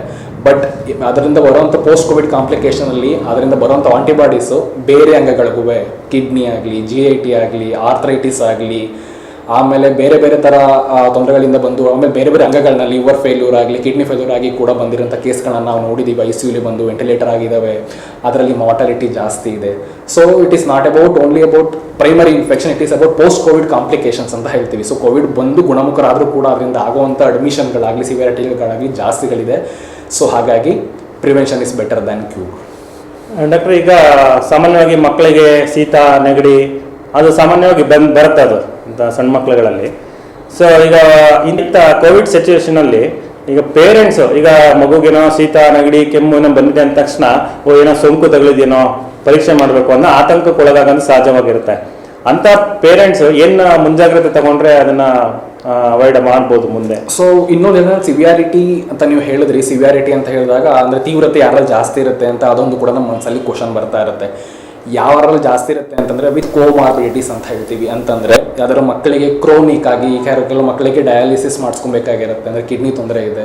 ಬಟ್ ಅದರಿಂದ ಬರುವಂಥ ಪೋಸ್ಟ್ ಕೋವಿಡ್ ಕಾಂಪ್ಲಿಕೇಶನಲ್ಲಿ ಅದರಿಂದ ಬರುವಂಥ ಆಂಟಿಬಾಡೀಸು ಬೇರೆ ಅಂಗಗಳಿಗೂ, ಕಿಡ್ನಿ ಆಗಲಿ, GIT ಆಗಲಿ, ಆರ್ಥ್ರೈಟಿಸ್ ಆಗಲಿ, ಆಮೇಲೆ ಬೇರೆ ಬೇರೆ ಥರ ತೊಂದರೆಗಳಿಂದ ಬಂದು ಆಮೇಲೆ ಬೇರೆ ಬೇರೆ ಅಂಗಗಳನ್ನ ಲಿವರ್ ಫೇಲ್ಯೂರ್ ಆಗಲಿ, ಕಿಡ್ನಿ ಫೇಲ್ಯೂರ್ ಆಗಿ ಕೂಡ ಬಂದಿರೋಂಥ ಕೇಸ್ಗಳನ್ನ ನಾವು ನೋಡಿದ್ದೀವಿ. ICUಲಿ ಬಂದು ವೆಂಟಿಲೇಟರ್ ಆಗಿದ್ದಾವೆ, ಅದರಲ್ಲಿ ಮಾರ್ಟಾಲಿಟಿ ಜಾಸ್ತಿ ಇದೆ. So it is not about only about primary infection, it is about post Covid complications ಅಂತ ಹೇಳ್ತೀವಿ. ಸೊ ಕೋವಿಡ್ ಬಂದು ಗುಣಮುಖರಾದರೂ ಕೂಡ ಅದರಿಂದ ಆಗುವಂಥ ಅಡ್ಮಿಷನ್ಗಳಾಗಲಿ ಸಿವಿಯಾರಿಟಿಗಳಾಗಲಿ ಜಾಸ್ತಿಗಳಿದೆ. ಸೊ ಹಾಗಾಗಿ prevention is better than cure.
Doctor, ಈಗ ಸಾಮಾನ್ಯವಾಗಿ ಮಕ್ಕಳಿಗೆ ಶೀತ ನೆಗಡಿ ಅದು ಸಾಮಾನ್ಯವಾಗಿ ಬರುತ್ತೆ ಅದು ಸಣ್ಣ ಮಕ್ಕಳುಗಳಲ್ಲಿ. ಸೊ ಈಗ ಇಂಥ ಕೋವಿಡ್ ಸಿಚುವೇಶನಲ್ಲಿ ಈಗ ಪೇರೆಂಟ್ಸು ಈಗ ಮಗುಗೇನೋ ಶೀತ ನೆಗಡಿ ಕೆಮ್ಮು ಏನೋ ಬಂದಿದೆ ಅಂದ ತಕ್ಷಣ ಏನೋ ಸೋಂಕು ತಗುಲಿದೇನೋ ಪರೀಕ್ಷೆ ಮಾಡಬೇಕು ಅನ್ನೋ ಆತಂಕಕ್ಕೊಳಗಾಗೋದು ಸಹಜವಾಗಿರುತ್ತೆ. ಅಂಥ ಪೇರೆಂಟ್ಸು ಏನು ಮುಂಜಾಗ್ರತೆ ತಗೊಂಡ್ರೆ ಅದನ್ನ ಅವಾಯ್ಡ್ ಮಾಡ್ಬೋದು ಮುಂದೆ?
ಸೊ ಇನ್ನೊಂದು ಸಿವಿಯಾರಿಟಿ ಅಂತ ನೀವು ಹೇಳಿದ್ರಿ, ಸಿವಿಯಾರಿಟಿ ಅಂತ ಹೇಳಿದಾಗ ಅಂದರೆ ತೀವ್ರತೆ ಯಾರಲ್ಲಿ ಜಾಸ್ತಿ ಇರುತ್ತೆ ಅಂತ ಅದೊಂದು ಕೂಡ ನಮ್ಮ ಮನಸ್ಸಲ್ಲಿ ಕ್ವಶನ್ ಬರ್ತಾ ಇರುತ್ತೆ. ಯಾವರಲ್ಲಿ ಜಾಸ್ತಿ ಇರುತ್ತೆ ಅಂತಂದರೆ ವಿತ್ ಕೋಮಾರ್ಬಿಡಿಟೀಸ್ ಅಂತ ಹೇಳ್ತೀವಿ. ಅಂತಂದರೆ ಯಾವ್ದಾದ್ರು ಮಕ್ಕಳಿಗೆ ಕ್ರೋನಿಕ್ ಆಗಿ, ಕೆಲವು ಮಕ್ಕಳಿಗೆ ಡಯಾಲಿಸಿಸ್ ಮಾಡಿಸ್ಕೊಬೇಕಾಗಿರುತ್ತೆ, ಅಂದರೆ ಕಿಡ್ನಿ ತೊಂದರೆ ಇದೆ,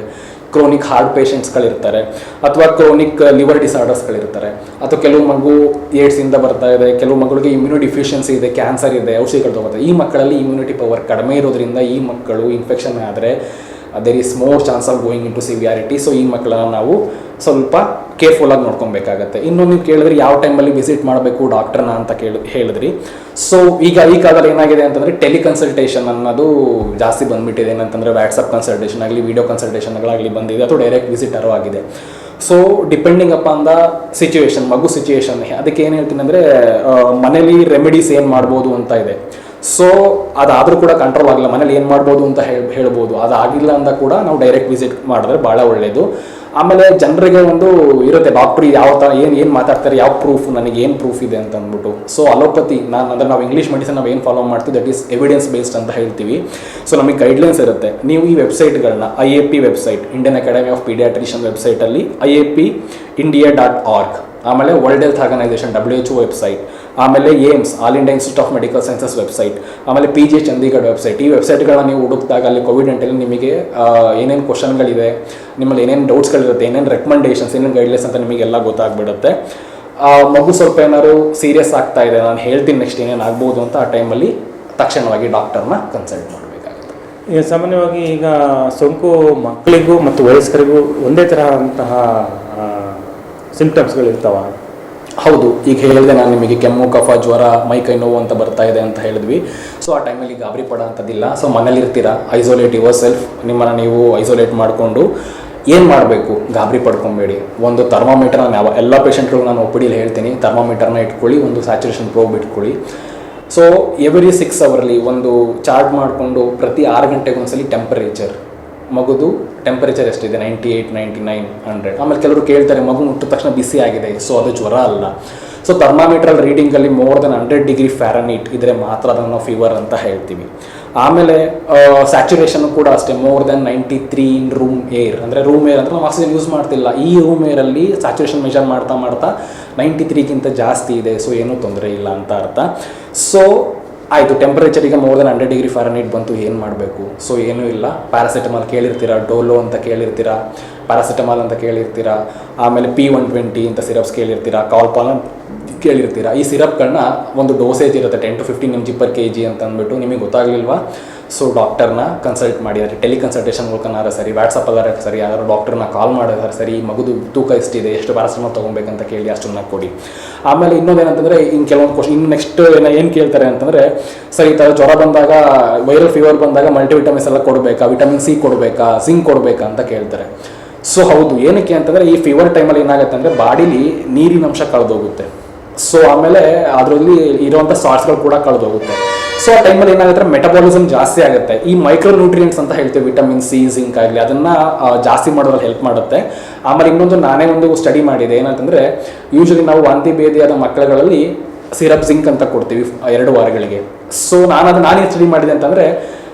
ಕ್ರೋನಿಕ್ ಹಾರ್ಟ್ ಪೇಷಂಟ್ಸ್ಗಳಿರ್ತಾರೆ, ಅಥವಾ ಕ್ರೋನಿಕ್ ಲಿವರ್ ಡಿಸಾರ್ಡರ್ಸ್ಗಳಿರ್ತಾರೆ, ಅಥವಾ ಕೆಲವು ಮಗು ಏಡ್ಸಿಂದ ಬರ್ತಾ ಇದೆ, ಕೆಲವು ಮಕ್ಕಳಿಗೆ ಇಮ್ಯುನೋ ಡಿಫಿಷಿಯನ್ಸಿ ಇದೆ, ಕ್ಯಾನ್ಸರ್ ಇದೆ, ಔಷಧಿಗಳು ತಗೋತಾರೆ. ಈ ಮಕ್ಕಳಲ್ಲಿ ಇಮ್ಯುನಿಟಿ ಪವರ್ ಕಡಿಮೆ ಇರೋದ್ರಿಂದ ಈ ಮಕ್ಕಳು ಇನ್ಫೆಕ್ಷನ್ ಆದರೆ there is more chance of going into severity. So ಈ ಮಕ್ಕಳನ್ನ ನಾವು ಸ್ವಲ್ಪ ಕೇರ್ಫುಲ್ಲಾಗಿ ನೋಡ್ಕೊಬೇಕಾಗತ್ತೆ. ಇನ್ನೊಂದು ನೀವು ಕೇಳಿದ್ರೆ ಯಾವ ಟೈಮಲ್ಲಿ ವಿಸಿಟ್ ಮಾಡಬೇಕು ಡಾಕ್ಟರ್ನ ಅಂತ ಹೇಳಿದ್ರಿ. ಸೊ ಈಗ ಈ ಕಾಲದಲ್ಲಿ ಏನಾಗಿದೆ ಅಂತಂದರೆ ಟೆಲಿಕನ್ಸಲ್ಟೇಷನ್ ಅನ್ನೋದು ಜಾಸ್ತಿ ಬಂದುಬಿಟ್ಟಿದೆ. ಏನಂತಂದರೆ ವಾಟ್ಸಪ್ ಕನ್ಸಲ್ಟೇಷನ್ ಆಗಲಿ, ವಿಡಿಯೋ ಕನ್ಸಲ್ಟೇಷನ್ಗಳಾಗಲಿ ಬಂದಿದೆ, ಅಥವಾ ಡೈರೆಕ್ಟ್ ವಿಸಿಟರು ಆಗಿದೆ. So depending upon the situation, ಮಗು ಸಿಚುವೇಶನ್, ಅದಕ್ಕೆ ಏನು ಹೇಳ್ತೀನಿ ಅಂದರೆ ಮನೇಲಿ ರೆಮಿಡೀಸ್ ಏನು ಮಾಡ್ಬೋದು ಅಂತ ಇದೆ. ಸೊ ಅದಾದರೂ ಕೂಡ ಕಂಟ್ರೋಲ್ ಆಗಿಲ್ಲ, ಮನೇಲಿ ಏನು ಮಾಡ್ಬೋದು ಅಂತ ಹೇಳ್ಬೋದು. ಅದಾಗಿಲ್ಲ ಅಂತ ಕೂಡ ನಾವು ಡೈರೆಕ್ಟ್ ವಿಸಿಟ್ ಮಾಡಿದ್ರೆ ಭಾಳ ಒಳ್ಳೆಯದು. ಆಮೇಲೆ ಜನರಿಗೆ ಒಂದು ಇರುತ್ತೆ, ಡಾಕ್ಟ್ರು ಯಾವ ಥರ ಏನು ಮಾತಾಡ್ತಾರೆ, ಯಾವ ಪ್ರೂಫ್, ನನಗೆ ಏನು ಪ್ರೂಫ್ ಇದೆ ಅಂತ ಅಂದ್ಬಿಟ್ಟು. ಸೊ ಅಲೋಪತಿ ಅಂದರೆ ನಾವು ಇಂಗ್ಲೀಷ್ ಮೆಡಿಸಿನ್ ನಾವು ಏನು ಫಾಲೋ ಮಾಡ್ತೀವಿ ದಟ್ ಈಸ್ ಎವಿಡೆನ್ಸ್ ಬೇಸ್ಡ್ ಅಂತ ಹೇಳ್ತೀವಿ. ಸೊ ನಮಗೆ ಗೈಡ್ಲೈನ್ಸ್ ಇರುತ್ತೆ. ನೀವು ಈ ವೆಬ್ಸೈಟ್ಗಳನ್ನ IAP website, Indian academy of paediatrician ವೆಬ್ಸೈಟಲ್ಲಿ IAPindia.org, ಆಮೇಲೆ world health organisation WHO website, ಆಮೇಲೆ AIIMS all India institute of medical sciences website, ಆಮೇಲೆ PG ಚಂಡೀಗಢ ವೆಬ್ಸೈಟ್, ಈ ವೆಬ್ಸೈಟ್ಗಳನ್ನ ನೀವು ಹುಡುಕಿದಾಗ ಅಲ್ಲಿ ಕೋವಿಡ್-19 ನಿಮಗೆ ಏನೇನು ಕ್ವಶನ್ಗಳಿದೆ, ನಿಮ್ಮಲ್ಲಿ ಏನೇನು ಡೌಟ್ಸ್ಗಳಿರುತ್ತೆ, ಏನೇನು ರೆಕಮೆಂಡೇಷನ್ಸ್, ಏನೇನು ಗೈಡ್ಲೈನ್ಸ್ ಅಂತ ನಿಮಗೆಲ್ಲ ಗೊತ್ತಾಗ್ಬಿಡುತ್ತೆ. ಮಗು ಸ್ವಲ್ಪ ಏನಾದ್ರು ಸೀರಿಯಸ್ ಆಗ್ತಾ ಇದೆ, ನಾನು ಹೇಳ್ತೀನಿ ನೆಕ್ಸ್ಟ್ ಏನೇನು ಆಗ್ಬೋದು ಅಂತ, ಆ ಟೈಮಲ್ಲಿ ತಕ್ಷಣವಾಗಿ ಡಾಕ್ಟರ್ನ ಕನ್ಸಲ್ಟ್ ಮಾಡಬೇಕಾಗುತ್ತೆ.
ಈಗ ಸಾಮಾನ್ಯವಾಗಿ ಈಗ ಸೋಂಕು ಮಕ್ಕಳಿಗೂ ಮತ್ತು ವಯಸ್ಕರಿಗೂ ಒಂದೇ ತರಹಂತಹ ಸಿಂಪ್ಟಮ್ಸ್ಗಳಿರ್ತಾವ?
ಹೌದು, ಈಗ ಹೇಳಿದೆ ನಾನು ನಿಮಗೆ ಕೆಮ್ಮು ಕಫ ಜ್ವರ ಮೈಕೈ ನೋವು ಅಂತ ಬರ್ತಾ ಇದೆ ಅಂತ ಹೇಳಿದ್ವಿ. ಸೊ ಆ ಟೈಮಲ್ಲಿ ಗಾಬರಿ ಪಡೋ ಅಂಥದ್ದಿಲ್ಲ. ಸೊ ಮನೇಲಿರ್ತೀರ, ಐಸೋಲೇಟ್ ಯುವರ್ ಸೆಲ್ಫ್, ನಿಮ್ಮನ್ನು ನೀವು ಐಸೋಲೇಟ್ ಮಾಡಿಕೊಂಡು ಏನು ಮಾಡಬೇಕು, ಗಾಬರಿ ಪಡ್ಕೊಬೇಡಿ. ಒಂದು ಥರ್ಮಾಮೀಟರ್, ನಾನು ಎಲ್ಲ ಪೇಷಂಟ್ಗಳು ನಾನು OPDಲಿ ಹೇಳ್ತೀನಿ, ಥರ್ಮಾಮೀಟರ್ನ ಇಟ್ಕೊಳ್ಳಿ, ಒಂದು ಸ್ಯಾಚುರೇಷನ್ ಪ್ರೋಬ್ ಇಟ್ಕೊಳ್ಳಿ. ಸೊ ಎವ್ರಿ 6 ಅವರ್ಲಿ ಒಂದು ಚಾರ್ಟ್ ಮಾಡಿಕೊಂಡು ಪ್ರತಿ 6 ಗಂಟೆಗೆ ಒಂದ್ಸಲಿ ಮಗುದು ಟೆಂಪರೇಚರ್ ಎಷ್ಟಿದೆ, 98, 99, 100. ಆಮೇಲೆ ಕೆಲವರು ಕೇಳ್ತಾರೆ ಮಗು ಮುಟ್ಟಿದ ತಕ್ಷಣ ಬಿಸಿ ಆಗಿದೆ, ಸೊ ಅದು ಜ್ವರ ಅಲ್ಲ. ಸೊ ಥರ್ಮಾಮೀಟ್ರಲ್ ರೀಡಿಂಗಲ್ಲಿ ಮೋರ್ ದೆನ್ 100 ಡಿಗ್ರಿ ಫ್ಯಾರನೀಟ್ ಇದ್ದರೆ ಮಾತ್ರ ಅದನ್ನು ನಾವು ಫೀವರ್ ಅಂತ ಹೇಳ್ತೀವಿ. ಆಮೇಲೆ ಸ್ಯಾಚುರೇಷನ್ ಕೂಡ ಅಷ್ಟೇ, ಮೋರ್ ದೆನ್ 93 ಇನ್ ರೂಮ್ ಏರ್. ಅಂದರೆ ರೂಮ್ ಏರ್ ಅಂದರೆ ನಾವು ಆಕ್ಸಿಜನ್ ಯೂಸ್ ಮಾಡ್ತಿಲ್ಲ, ಈ ರೂಮ್ ಏರಲ್ಲಿ ಸ್ಯಾಚುರೇಷನ್ ಮೆಷರ್ ಮಾಡ್ತಾ 93ಗಿಂತ ಜಾಸ್ತಿ ಇದೆ, ಸೊ ಏನೂ ತೊಂದರೆ ಇಲ್ಲ ಅಂತ ಅರ್ಥ. ಸೊ ಆಯಿತು ಟೆಂಪರೇಚರ್ ಈಗ ಮೋರ್ ದೆನ್ 100 ಡಿಗ್ರಿ ಫಾರೆನ್ಹೀಟ್ ಬಂತು, ಏನು ಮಾಡಬೇಕು? ಸೊ ಏನೂ ಇಲ್ಲ, ಪ್ಯಾರಾಸಿಟಮಾಲ್ ಕೇಳಿರ್ತೀರಾ, ಡೋಲೋ ಅಂತ ಕೇಳಿರ್ತೀರಾ, ಪ್ಯಾರಾಸಿಟಮಾಲ್ ಅಂತ ಕೇಳಿರ್ತೀರಾ, ಆಮೇಲೆ P120 ಅಂತ ಸಿರಪ್ಸ್ ಕೇಳಿರ್ತೀರಾ, ಕಾಲ್ಪಾಲ್ ಕೇಳಿರ್ತೀರಾ. ಈ ಸಿರಪ್ಗಳನ್ನ ಒಂದು ಡೋಸೇಜ್ ಇರುತ್ತೆ 10 to 15 mg/kg ಅಂತ ಅಂದ್ಬಿಟ್ಟು. ನಿಮಗೆ ಗೊತ್ತಾಗಲಿಲ್ವಾ? ಸೊ ಡಾಕ್ಟರ್ನ ಕನ್ಸಲ್ಟ್ ಮಾಡಿದರೆ ಟೆಲಿಕನ್ಸಲ್ಟೇಷನ್ ಮೂಲಕನಾರ ಸರಿ, ವಾಟ್ಸಪ್ಪಲ್ಲಾರ ಸರಿ, ಯಾರು ಡಾಕ್ಟರ್ನ ಕಾಲ್ ಮಾಡಿದಾರೆ ಸರಿ, ಮಗುದು ತೂಕ ಎಷ್ಟಿದೆ, ಎಷ್ಟು ಪ್ಯಾರಾಸಿಟಮಾಲ್ ತೊಗೊಬೇಕಂತ ಕೇಳಿ ಅಷ್ಟನ್ನ ಕೊಡಿ. ಆಮೇಲೆ ಇನ್ನೊಂದೇನಂತಂದರೆ ಇನ್ನು ಕೆಲವೊಂದು ಕ್ವಶನ್, ಇನ್ನು ನೆಕ್ಸ್ಟ್ ಏನು ಕೇಳ್ತಾರೆ ಅಂತಂದರೆ, ಸರಿ ಈ ಥರ ಜ್ವರ ಬಂದಾಗ, ವೈರಲ್ ಫೀವರ್ ಬಂದಾಗ ಮಲ್ಟಿವಿಟಮಿನ್ಸ್ ಎಲ್ಲ ಕೊಡಬೇಕಾ, ವಿಟಮಿನ್ ಸಿ ಕೊಡಬೇಕಾ, ಜಿಂಕ್ ಕೊಡಬೇಕಾ ಅಂತ ಕೇಳ್ತಾರೆ. ಸೊ ಹೌದು, ಏನಕ್ಕೆ ಅಂತಂದರೆ ಈ ಫೀವರ್ ಟೈಮಲ್ಲಿ ಏನಾಗುತ್ತೆ ಅಂದರೆ ಬಾಡಿಲಿ ನೀರಿನ ಅಂಶ ಕಳೆದೋಗುತ್ತೆ. ಸೊ ಆಮೇಲೆ ಅದರಲ್ಲಿ ಇರುವಂಥ ಸಾಲ್ಟ್ಸ್ಗಳು ಕೂಡ ಕಳೆದೋಗುತ್ತೆ. ಸೊ ಆ ಟೈಮಲ್ಲಿ ಏನಾಗುತ್ತೆ, ಮೆಟಬಾಲಿಸಮ್ ಜಾಸ್ತಿ ಆಗುತ್ತೆ. ಈ ಮೈಕ್ರೋ ನ್ಯೂಟ್ರಿಯೆಂಟ್ಸ್ ಅಂತ ಹೇಳ್ತೀವಿ, ವಿಟಮಿನ್ ಸಿ, ಜಿಂಕ್ ಆಗಲಿ, ಅದನ್ನು ಜಾಸ್ತಿ ಮಾಡೋದ್ರಲ್ಲಿ ಹೆಲ್ಪ್ ಮಾಡುತ್ತೆ. ಆಮೇಲೆ ಇನ್ನೊಂದು ನಾನೇ ಒಂದು ಸ್ಟಡಿ ಮಾಡಿದೆ, ಏನಂತಂದರೆ ಯೂಶಲಿ ನಾವು ವಾಂತಿ ಭೇದಿಯಾದ ಮಕ್ಕಳುಗಳಲ್ಲಿ ಸಿರಪ್ ಜಿಂಕ್ ಅಂತ ಕೊಡ್ತೀವಿ 2 ವಾರಗಳಿಗೆ. ಸೊ ನಾನೇನು ಸ್ಟಡಿ ಮಾಡಿದೆ ಅಂತಂದರೆ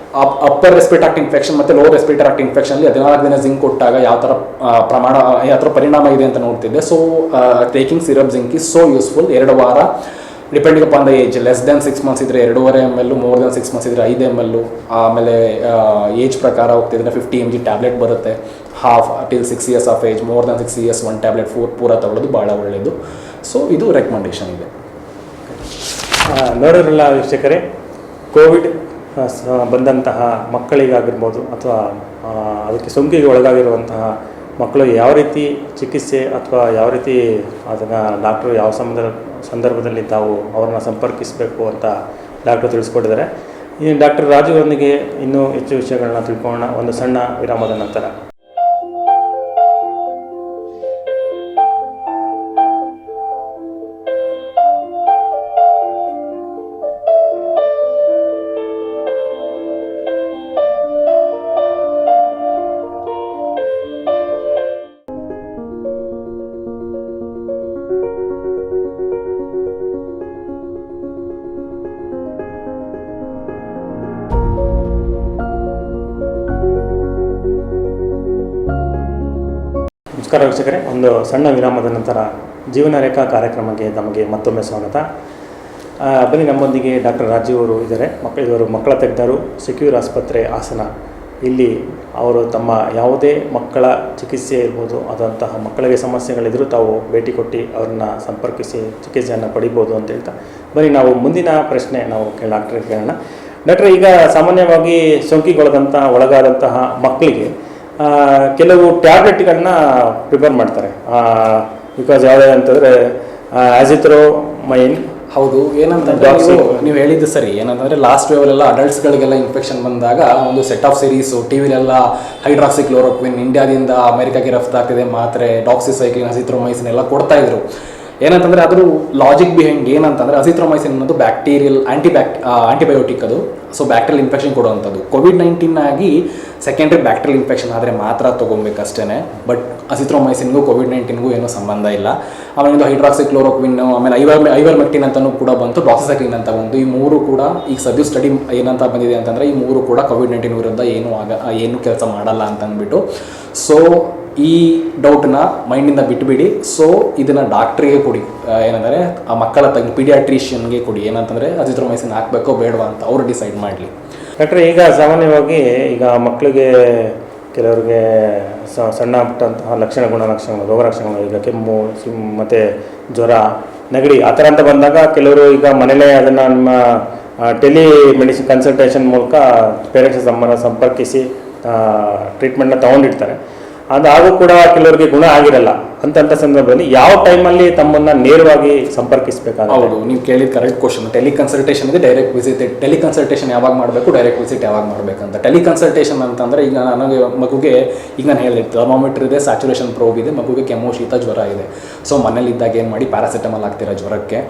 ಅಪ್ಪರ್ ರೆಸ್ಪಿರೇಟರಿ ಇನ್ಫೆಕ್ಷನ್ ಮತ್ತು ಲೋವರ್ ರೆಸ್ಪಿರೇಟರಿ ಇನ್ಫೆಕ್ಷನ್ಲಿ 14 ದಿನ ಜಿಂಕ್ ಕೊಟ್ಟಾಗ ಯಾವ ಥರ ಪ್ರಮಾಣ, ಯಾವ ಥರ ಪರಿಣಾಮ ಇದೆ ಅಂತ ನೋಡ್ತಿದ್ದೆ. So taking syrup zinc is so useful. 2 ವಾರ depending upon the age, less than 6 months ಇದ್ದರೆ 2.5 ml, ಮೋರ್ ದೆನ್ 6 months ಇದ್ದರೆ 5 ml. ಆಮೇಲೆ ಏಜ್ ಪ್ರಕಾರ ಹೋಗ್ತಿದ್ರೆ 50 mg ಟ್ಯಾಬ್ಲೆಟ್ ಬರುತ್ತೆ, half till 6 years of age, more than 6 years 1 tablet ಪೂರ ತಗೊಳ್ಳೋದು ಭಾಳ ಒಳ್ಳೆಯದು. ಸೊ ಇದು ರೆಕಮೆಂಡೇಶನ್ ಇದೆ.
ನೋಡಿರಲ್ಲ ವೀಕ್ಷಕರೇ, ಕೋವಿಡ್ ಬಂದಂತಹ ಮಕ್ಕಳಿಗಾಗಿರ್ಬೋದು ಅಥವಾ ಅದಕ್ಕೆ ಸೋಂಕಿಗೆ ಒಳಗಾಗಿರುವಂತಹ ಮಕ್ಕಳು ಯಾವ ರೀತಿ ಚಿಕಿತ್ಸೆ ಅಥವಾ ಯಾವ ರೀತಿ ಅದನ್ನು ಡಾಕ್ಟ್ರು ಯಾವ ಸಂದರ್ಭದಲ್ಲಿ ತಾವು ಅವರನ್ನು ಸಂಪರ್ಕಿಸಬೇಕು ಅಂತ ಡಾಕ್ಟ್ರು ತಿಳಿಸ್ಕೊಟ್ಟಿದ್ದಾರೆ. ಈ ಡಾಕ್ಟರ್ ರಾಜು ಅವರೊಂದಿಗೆ ಇನ್ನೂ ಹೆಚ್ಚು ವಿಷಯಗಳನ್ನ ತಿಳ್ಕೊಳ್ಳೋಣ ಒಂದು ಸಣ್ಣ ವಿರಾಮದ ನಂತರ. ನಮಸ್ಕಾರ ವೀಕ್ಷಕರೇ, ಒಂದು ಸಣ್ಣ ವಿರಾಮದ ನಂತರ ಜೀವನ ರೇಖಾ ಕಾರ್ಯಕ್ರಮಕ್ಕೆ ತಮಗೆ ಮತ್ತೊಮ್ಮೆ ಸ್ವಾಗತ. ಬನ್ನಿ, ನಮ್ಮೊಂದಿಗೆ ಡಾಕ್ಟರ್ ರಾಜೀವ್ ಅವರು ಇದ್ದಾರೆ. ಇವರು ಮಕ್ಕಳ ತಜ್ಞರು, ಸೆಕ್ಯೂರ್ ಆಸ್ಪತ್ರೆ ಹಾಸನ. ಇಲ್ಲಿ ಅವರು ತಮ್ಮ ಯಾವುದೇ ಮಕ್ಕಳ ಚಿಕಿತ್ಸೆ ಇರ್ಬೋದು, ಅದಂತಹ ಮಕ್ಕಳಿಗೆ ಸಮಸ್ಯೆಗಳಿದ್ದರೂ ತಾವು ಭೇಟಿ ಕೊಟ್ಟು ಅವ್ರನ್ನ ಸಂಪರ್ಕಿಸಿ ಚಿಕಿತ್ಸೆಯನ್ನು ಪಡಿಬೋದು ಅಂತ ಹೇಳ್ತಾ ಬನ್ನಿ ನಾವು ಮುಂದಿನ ಪ್ರಶ್ನೆ ನಾವು ಡಾಕ್ಟ್ರಿಗೆ ಕೇಳೋಣ. ಡಾಕ್ಟ್ರೆ, ಈಗ ಸಾಮಾನ್ಯವಾಗಿ ಒಳಗಾದಂತಹ ಮಕ್ಕಳಿಗೆ ಕೆಲವು ಟ್ಯಾಬ್ಲೆಟ್ಗಳನ್ನ ಪ್ರಿಪೇರ್ ಮಾಡ್ತಾರೆ. ಬಿಕಾಸ್ ಯಾವುದೇ ಅಂತಂದರೆ ಆಸಿಥ್ರೋಮೈನ್.
ಹೌದು, ಏನಂತಂದ್ರೆ ನೀವು ಹೇಳಿದ್ದು ಸರಿ. ಏನಂತಂದರೆ ಲಾಸ್ಟ್ ವೇವಲ್ಲೆಲ್ಲ ಅಡಲ್ಟ್ಸ್ಗಳಿಗೆಲ್ಲ ಇನ್ಫೆಕ್ಷನ್ ಬಂದಾಗ ಒಂದು ಸೆಟ್ ಆಫ್ ಸೀರೀಸು ಟಿ ವಿಲೆಲ್ಲ ಹೈಡ್ರಾಕ್ಸಿಕ್ಲೋರೋಕ್ವಿನ್ ಇಂಡಿಯಾದಿಂದ ಅಮೆರಿಕಾಗೆ ರಫ್ತಾಗ್ತಿದೆ ಮಾತ್ರೆ, ಡಾಕ್ಸಿಸೈಕ್ಲಿನ್, ಅಸಿಥ್ರೋಮೈಸಿನ್ ಎಲ್ಲ ಕೊಡ್ತಾಯಿದ್ರು. ಏನಂತಂದರೆ ಅದ್ರ ಲಾಜಿಕ್ ಬಿಹೈಂಡ್ ಏನಂತಂದರೆ ಅಸಿಥ್ರೋಮೈಸಿನ್ ಅನ್ನೋದು ಬ್ಯಾಕ್ಟೀರಿಯಲ್ ಆಂಟಿಬಯೋಟಿಕ್ ಅದು. ಸೊ ಬ್ಯಾಕ್ಟೀರಿಯಲ್ ಇನ್ಫೆಕ್ಷನ್ ಕೊಡುವಂಥದ್ದು. ಕೋವಿಡ್-19 ಆಗಿ ಸೆಕೆಂಡ್ರಿ ಬ್ಯಾಕ್ಟೀರಿಯಲ್ ಇನ್ಫೆಕ್ಷನ್ ಆದರೆ ಮಾತ್ರ ತೊಗೊಬೇಕಷ್ಟೇ. ಬಟ್ ಅಸಿಥ್ರೋಮೈಸಿನ್ಗೂ ಕೋವಿಡ್-19ಗೂ ಏನೂ ಸಂಬಂಧ ಇಲ್ಲ. ಆಮೇಲೆ ಹೈಡ್ರಾಕ್ಸಿಕ್ಲೋರೋಕ್ವಿನ್, ಆಮೇಲೆ ಐವರ್ಮೆಕ್ಟಿನ್ ಅಂತಲೂ ಕೂಡ ಬಂತು, ಡಾಕ್ಸಿಸೈಕ್ಲಿನ್ ಅಂತ ಬಂತು. ಈ 3 ಕೂಡ ಈಗ ಸದ್ಯ ಸ್ಟಡಿ ಏನಂತ ಬಂದಿದೆ ಅಂತಂದರೆ ಈ 3 ಕೂಡ ಕೋವಿಡ್-19 ವಿರುದ್ಧ ಏನು ಕೆಲಸ ಮಾಡಲ್ಲ ಅಂತ ಅಂದ್ಬಿಟ್ಟು. ಸೊ ಈ ಡೌಟ್ನ ಮೈಂಡಿಂದ ಬಿಟ್ಬಿಡಿ. ಸೊ ಇದನ್ನು ಡಾಕ್ಟ್ರಿಗೆ ಕೊಡಿ, ಏನಂದರೆ ಆ ಮಕ್ಕಳ ಪೀಡಿಯಾಟ್ರಿಷಿಯನ್ಗೆ ಕೊಡಿ. ಏನಂತಂದರೆ ಅಜಿಥ್ರೋಮೈಸಿನ್ ಹಾಕಬೇಕೋ ಬೇಡವಾ ಅಂತ ಅವರು ಡಿಸೈಡ್ ಮಾಡಲಿ.
ಡಾಕ್ಟ್ರೆ, ಈಗ ಸಾಮಾನ್ಯವಾಗಿ ಈಗ ಮಕ್ಕಳಿಗೆ ಕೆಲವರಿಗೆ ಸಣ್ಣ ಪುಟ್ಟಂತಹ ಲಕ್ಷಣಗಳು, ರೋಗ ಲಕ್ಷಣಗಳು, ಈಗ ಕೆಮ್ಮು ಮತ್ತು ಜ್ವರ, ನೆಗಡಿ ಆ ಥರ ಅಂತ ಬಂದಾಗ ಕೆಲವರು ಈಗ ಮನೇಲೇ ಅದನ್ನು ನಿಮ್ಮ ಟೆಲಿ ಮೆಡಿಸಿನ್ ಕನ್ಸಲ್ಟೇಷನ್ ಮೂಲಕ ಪೇರೆಂಟ್ಸ್ ಸಂಪರ್ಕಿಸಿ ಟ್ರೀಟ್ಮೆಂಟ್ನ ತೊಗೊಂಡಿರ್ತಾರೆ. ಅದಾಗೂ ಕೂಡ ಕೆಲವರಿಗೆ ಗುಣ ಆಗಿರಲ್ಲ. ಅಂತ ಸಂದರ್ಭದಲ್ಲಿ ಯಾವ ಟೈಮಲ್ಲಿ ತಮ್ಮನ್ನು ನೇರವಾಗಿ ಸಂಪರ್ಕಿಸಬೇಕಾಗುತ್ತೆ?
ಹೌದು, ನೀವು ಕೇಳಿದ ಕರೆಕ್ಟ್ ಕ್ವಶನ್. ಟೆಲಿಕನ್ಸಲ್ಟೇಷನ್ ಇದೆ, ಡೈರೆಕ್ಟ್ ವಿಸಿಟ್. ಟೆಲಿಕನ್ಸಲ್ಟೇಷನ್ ಯಾವಾಗ ಮಾಡಬೇಕು, ಡೈರೆಕ್ಟ್ ವಿಸಿಟ್ ಯಾವಾಗ ಮಾಡಬೇಕಂತ. ಟೆಲಿಕನ್ಸಲ್ಟೇಷನ್ ಅಂತಂದರೆ ಈಗ ನನಗೆ ಮಗುಗೆ ಈಗ ನಾನು ಹೇಳಿದೆ ಥರ್ಮೋಮೀಟರ್ ಇದೆ, ಸ್ಯಾಚುರೇಷನ್ ಪ್ರೋಬ್ ಇದೆ, ಮಗುಗೆ ಕೆಮ್ಮು, ಶೀತ, ಜ್ವರ ಇದೆ. ಸೊ ಮನೇಲಿದ್ದಾಗ ಏನು ಮಾಡಿ, ಪ್ಯಾರಾಸಿಟಮಾಲ್ ಹಾಕ್ತೀರಾ ಜ್ವರಕ್ಕೆ.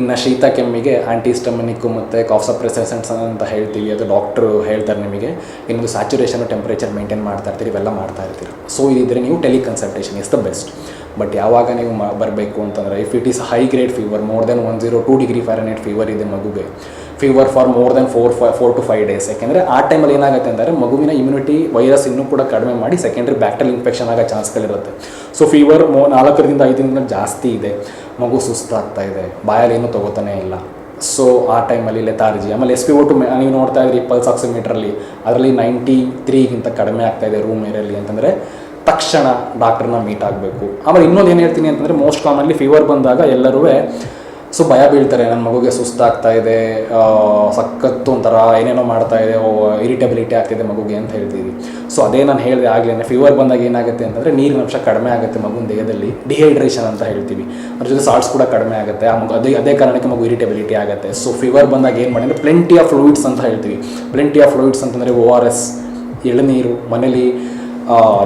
ಇನ್ನು ಶೀತ ಕೆಮ್ಮಿಗೆ ಆಂಟಿಹಿಸ್ಟಮಿನಿಕ್ಕು ಮತ್ತು ಕಾಫ್ ಸಪ್ರೆಸೆಂಟ್ಸ್ ಅಂತ ಹೇಳ್ತೀವಿ, ಅದು ಡಾಕ್ಟ್ರು ಹೇಳ್ತಾರೆ ನಿಮಗೆ. ಇನ್ನೊಂದು ಸ್ಯಾಚುರೇಷನ್, ಟೆಂಪ್ರೇಚರ್ ಮೇಂಟೈನ್ ಮಾಡ್ತಾ ಇರ್ತೀರಿ, ಇವೆಲ್ಲ ಮಾಡ್ತಾ ಇರ್ತೀರಿ. ಸೊ ಇದಿದ್ರೆ ನೀವು teleconsultation is the best. But ಯಾವಾಗ ನೀವು ಬರಬೇಕು ಅಂತಂದರೆ, if it is high grade fever, more than 102 degree Fahrenheit fever ಇದೆ ಮಗುಗೆ, fever for more than 4 to 5 days. ಯಾಕೆಂದರೆ ಆ ಟೈಮಲ್ಲಿ ಏನಾಗುತ್ತೆ ಅಂದರೆ ಮಗುವಿನ ಇಮ್ಯುನಿಟಿ ವೈರಸ್ ಇನ್ನೂ ಕೂಡ ಕಡಿಮೆ ಮಾಡಿ ಸೆಕೆಂಡ್ರಿ ಬ್ಯಾಕ್ಟೀರಿಯಲ್ ಇನ್ಫೆಕ್ಷನ್ ಆಗೋ ಚಾನ್ಸ್ಗಳಿರುತ್ತೆ. ಸೊ ಫೀವರ್ 4 to 5 ದಿನದಿಂದ ಜಾಸ್ತಿ ಇದೆ, ಮಗು ಸುಸ್ತಾಗ್ತಾ ಇದೆ, ಬಾಯಲ್ಲಿ ಏನೂ ತೊಗೋತಾನೆ ಇಲ್ಲ. ಸೊ ಆ ಟೈಮಲ್ಲಿ ಲೆಥಾರ್ಜಿ, ಆಮೇಲೆ SpO2 ನೀವು ನೋಡ್ತಾ ಇದ್ರಿ ಪಲ್ಸ್ ಆಕ್ಸಿಮೀಟ್ರಲ್ಲಿ, ಅದರಲ್ಲಿ 93ಗಿಂತ ಕಡಿಮೆ ಆಗ್ತಾ ಇದೆ ರೂಮ್ ಏರಲ್ಲಿ ಅಂತಂದರೆ ತಕ್ಷಣ ಡಾಕ್ಟ್ರನ್ನ ಮೀಟ್ ಆಗಬೇಕು. ಆಮೇಲೆ ಇನ್ನೊಂದು ಏನು ಹೇಳ್ತೀನಿ ಅಂತಂದರೆ, ಮೋಸ್ಟ್ ಕಾಮನ್ಲಿ ಫೀವರ್ ಬಂದಾಗ ಎಲ್ಲರೂ ಸೊ ಭಯ ಬೀಳ್ತಾರೆ, ನನ್ನ ಮಗುಗೆ ಸುಸ್ತಾಗ್ತಾ ಇದೆ, ಸಖತ್ತು ಒಂಥರ ಏನೇನೋ ಮಾಡ್ತಾ ಇದೆ, ಇರಿಟಬಿಲಿಟಿ ಆಗ್ತಿದೆ ಮಗುಗೆ ಅಂತ ಹೇಳ್ತೀವಿ. ಸೊ ಅದೇ ನಾನು ಹೇಳಿದೆ ಆಗಲೇ, ಫೀವರ್ ಬಂದಾಗ ಏನಾಗುತ್ತೆ ಅಂತಂದರೆ ನೀರಿನ ಅಂಶ ಕಡಿಮೆ ಆಗುತ್ತೆ ಮಗುನ ದೇಹದಲ್ಲಿ, ಡಿಹೈಡ್ರೇಷನ್ ಅಂತ ಹೇಳ್ತೀವಿ. ಅದ್ರ ಜೊತೆ ಸಾಲ್ಟ್ಸ್ ಕೂಡ ಕಡಿಮೆ ಆಗುತ್ತೆ, ಆ ಮಗು ಅದೇ ಕಾರಣಕ್ಕೆ ಮಗು ಇರಿಟಬಿಲಿಟಿ ಆಗುತ್ತೆ. ಸೊ ಫೀವರ್ ಬಂದಾಗ ಏನು ಮಾಡಿ ಅಂದರೆ ಪ್ಲೆಂಟಿ ಆಫ್ ಫ್ಲೂಯಿಡ್ಸ್ ಅಂತ ಹೇಳ್ತೀವಿ. ಪ್ಲೆಂಟಿ ಆಫ್ ಫ್ಲೂಯಿಡ್ಸ್ ಅಂತಂದರೆ ORS, ಎಳನೀರು, ಮನೇಲಿ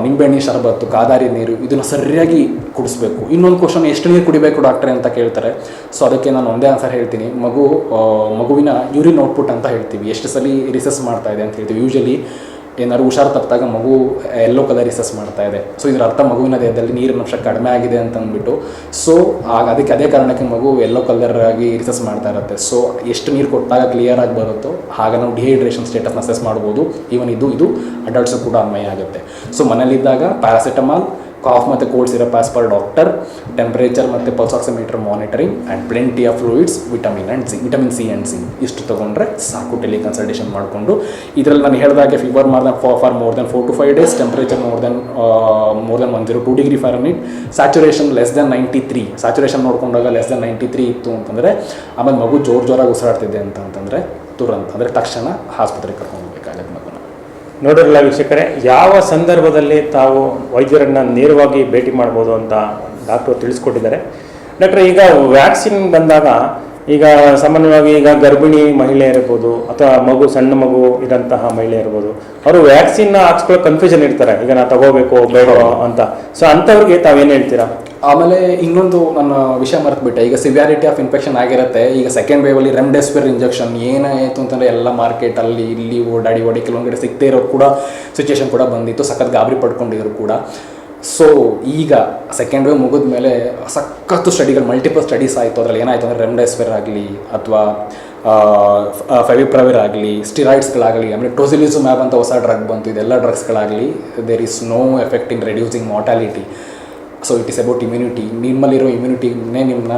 ನಿಂಬೆಹಣ್ಣಿ ಶರಬತ್ತು, ಕಾದಾರಿ ನೀರು, ಇದನ್ನು ಸರಿಯಾಗಿ ಕುಡಿಸ್ಬೇಕು. ಇನ್ನೊಂದು ಕ್ವಶನ್, ಎಷ್ಟು ನೀರು ಕುಡಿಬೇಕು ಡಾಕ್ಟ್ರೆ ಅಂತ ಕೇಳ್ತಾರೆ. ಸೊ ಅದಕ್ಕೆ ನಾನು ಒಂದೇ ಆನ್ಸರ್ ಹೇಳ್ತೀನಿ, ಮಗುವಿನ ಯೂರಿನ್ ಔಟ್ಪುಟ್ ಅಂತ ಹೇಳ್ತೀವಿ, ಎಷ್ಟು ಸಲ ರಿಸಸ್ ಮಾಡ್ತಾ ಇದೆ ಅಂತ ಹೇಳ್ತೀವಿ. ಯೂಶಲಿ ಏನಾದ್ರು ಹುಷಾರು ತಪ್ಪಿದಾಗ ಮಗು ಯೆಲ್ಲೋ ಕಲರ್ ರಿಸಸ್ ಮಾಡ್ತಾ ಇದೆ, ಸೊ ಇದರ ಅರ್ಥ ಮಗುವಿನ ದೇಹದಲ್ಲಿ ನೀರಿನ ಅಂಶ ಕಡಿಮೆ ಆಗಿದೆ ಅಂತ ಅಂದ್ಬಿಟ್ಟು. ಸೊ ಅದಕ್ಕೆ ಅದೇ ಕಾರಣಕ್ಕೆ ಮಗು ಯೆಲ್ಲೋ ಕಲರ್ ಆಗಿ ರಿಸಸ್ ಮಾಡ್ತಾ ಇರುತ್ತೆ. ಸೊ ಎಷ್ಟು ನೀರು ಕೊಟ್ಟಾಗ ಕ್ಲಿಯರ್ ಆಗಿ ಬರುತ್ತೋ ಆಗ ನಾವು ಡಿಹೈಡ್ರೇಷನ್ ಸ್ಟೇಟಸ್ನ ಅಸೆಸ್ ಮಾಡ್ಬೋದು. ಈವನ್ ಇದು ಅಡಲ್ಟ್ಸ್ ಕೂಡ ಅನ್ವಯ ಆಗುತ್ತೆ. ಸೊ ಮನೇಲಿದ್ದಾಗ ಪ್ಯಾರಾಸಿಟಮಾಲ್, ಕಾಫ್ ಮತ್ತು cold syrup as per doctor, temperature ಮತ್ತು pulse oximeter monitoring and plenty of fluids, vitamin C and zinc ಇಷ್ಟು ತೊಗೊಂಡ್ರೆ ಸಾಕು. ಟೆಲಿ ಕನ್ಸಲ್ಟೇಷನ್ ಮಾಡಿಕೊಂಡು ಇದರಲ್ಲಿ ನಾನು ಹೇಳಿದಾಗೆ fever for more than 4 to 5 days, temperature more than 102 degree Fahrenheit, saturation less than 93, saturation ನೋಡ್ಕೊಂಡಾಗ less than 93 ಇತ್ತು ಅಂತಂದರೆ, ಆಮೇಲೆ ಮಗು ಜೋರಾಗಿ ಉಸಿರಾಡ್ತಿದೆ ಅಂತಂದರೆ ತುರಂತ ಅಂದರೆ ತಕ್ಷಣ ಆಸ್ಪತ್ರೆಗೆ ಕರ್ಕೊಂಡು ಹೋಗಬೇಕಾಗತ್ತೆ ಮಗುನ.
ನೋಡಿರಲ್ಲ ವೀಕ್ಷಕರೇ, ಯಾವ ಸಂದರ್ಭದಲ್ಲಿ ತಾವು ವೈದ್ಯರನ್ನು ನೇರವಾಗಿ ಭೇಟಿ ಮಾಡ್ಬೋದು ಅಂತ ಡಾಕ್ಟ್ರು ತಿಳಿಸ್ಕೊಟ್ಟಿದ್ದಾರೆ. ಡಾಕ್ಟ್ರೆ, ಈಗ ವ್ಯಾಕ್ಸಿನ್ ಬಂದಾಗ ಈಗ ಸಾಮಾನ್ಯವಾಗಿ ಈಗ ಗರ್ಭಿಣಿ ಮಹಿಳೆ ಇರ್ಬೋದು ಅಥವಾ ಸಣ್ಣ ಮಗು ಇರೋಂತಹ ಮಹಿಳೆ ಇರ್ಬೋದು, ಅವರು ವ್ಯಾಕ್ಸಿನ್ನ ಹಾಕ್ಸ್ಕೊಳ್ಳೋ ಕನ್ಫ್ಯೂಷನ್ ಇರ್ತಾರೆ, ಈಗ ನಾ ತಗೋಬೇಕು ಬೇಡ ಅಂತ. ಸೊ ಅಂಥವ್ರಿಗೆ ತಾವೇನು ಹೇಳ್ತೀರಾ?
ಆಮೇಲೆ ಇನ್ನೊಂದು ನನ್ನ ವಿಷಯ ಮರೆತುಬಿಟ್ಟೆ, ಈಗ ಸಿವಿಯಾರಿಟಿ ಆಫ್ ಇನ್ಫೆಕ್ಷನ್ ಆಗಿರುತ್ತೆ. ಈಗ ಸೆಕೆಂಡ್ ವೇವಲ್ಲಿ ರೆಮ್ಡೆಸಿವಿರ್ ಇಂಜೆಕ್ಷನ್ ಏನಾಯಿತು ಅಂತಂದರೆ ಎಲ್ಲ ಮಾರ್ಕೆಟಲ್ಲಿ ಇಲ್ಲಿ ಓಡಿ ಕೆಲವೊಂದು ಕಡೆ ಸಿಗದೇ ಇರೋರು ಕೂಡ ಸಿಚುವೇಶನ್ ಕೂಡ ಬಂದಿತ್ತು, ಸಖತ್ ಗಾಬರಿ ಪಡ್ಕೊಂಡಿದ್ರು ಕೂಡ. ಸೊ ಈಗ ಸೆಕೆಂಡ್ ವೇವ್ ಮುಗಿದ ಮೇಲೆ ಸಖತ್ತು ಮಲ್ಟಿಪಲ್ ಸ್ಟಡೀಸ್ ಆಯಿತು. ಅದರಲ್ಲಿ ಏನಾಯಿತು ಅಂದರೆ ರೆಮ್ಡೆಸಿವಿರ್ ಆಗಲಿ ಅಥವಾ ಫೆವಿಪ್ರವಿರ್ ಆಗಲಿ, ಸ್ಟಿರಾಯ್ಡ್ಸ್ಗಳಾಗಲಿ, ಆಮೇಲೆ ಟೊಸಿಲಿಜುಮ್ಯಾಬ್ ಅಂತ ಹೊಸ ಡ್ರಗ್ ಬಂತು, ಇದೆಲ್ಲ ಡ್ರಗ್ಸ್ಗಳಾಗಲಿ there is no effect in reducing mortality. So it is about immunity, ನಿಮ್ಮಲ್ಲಿರೋ ಇಮ್ಯುನಿಟಿನೇ ನಿಮ್ಮನ್ನ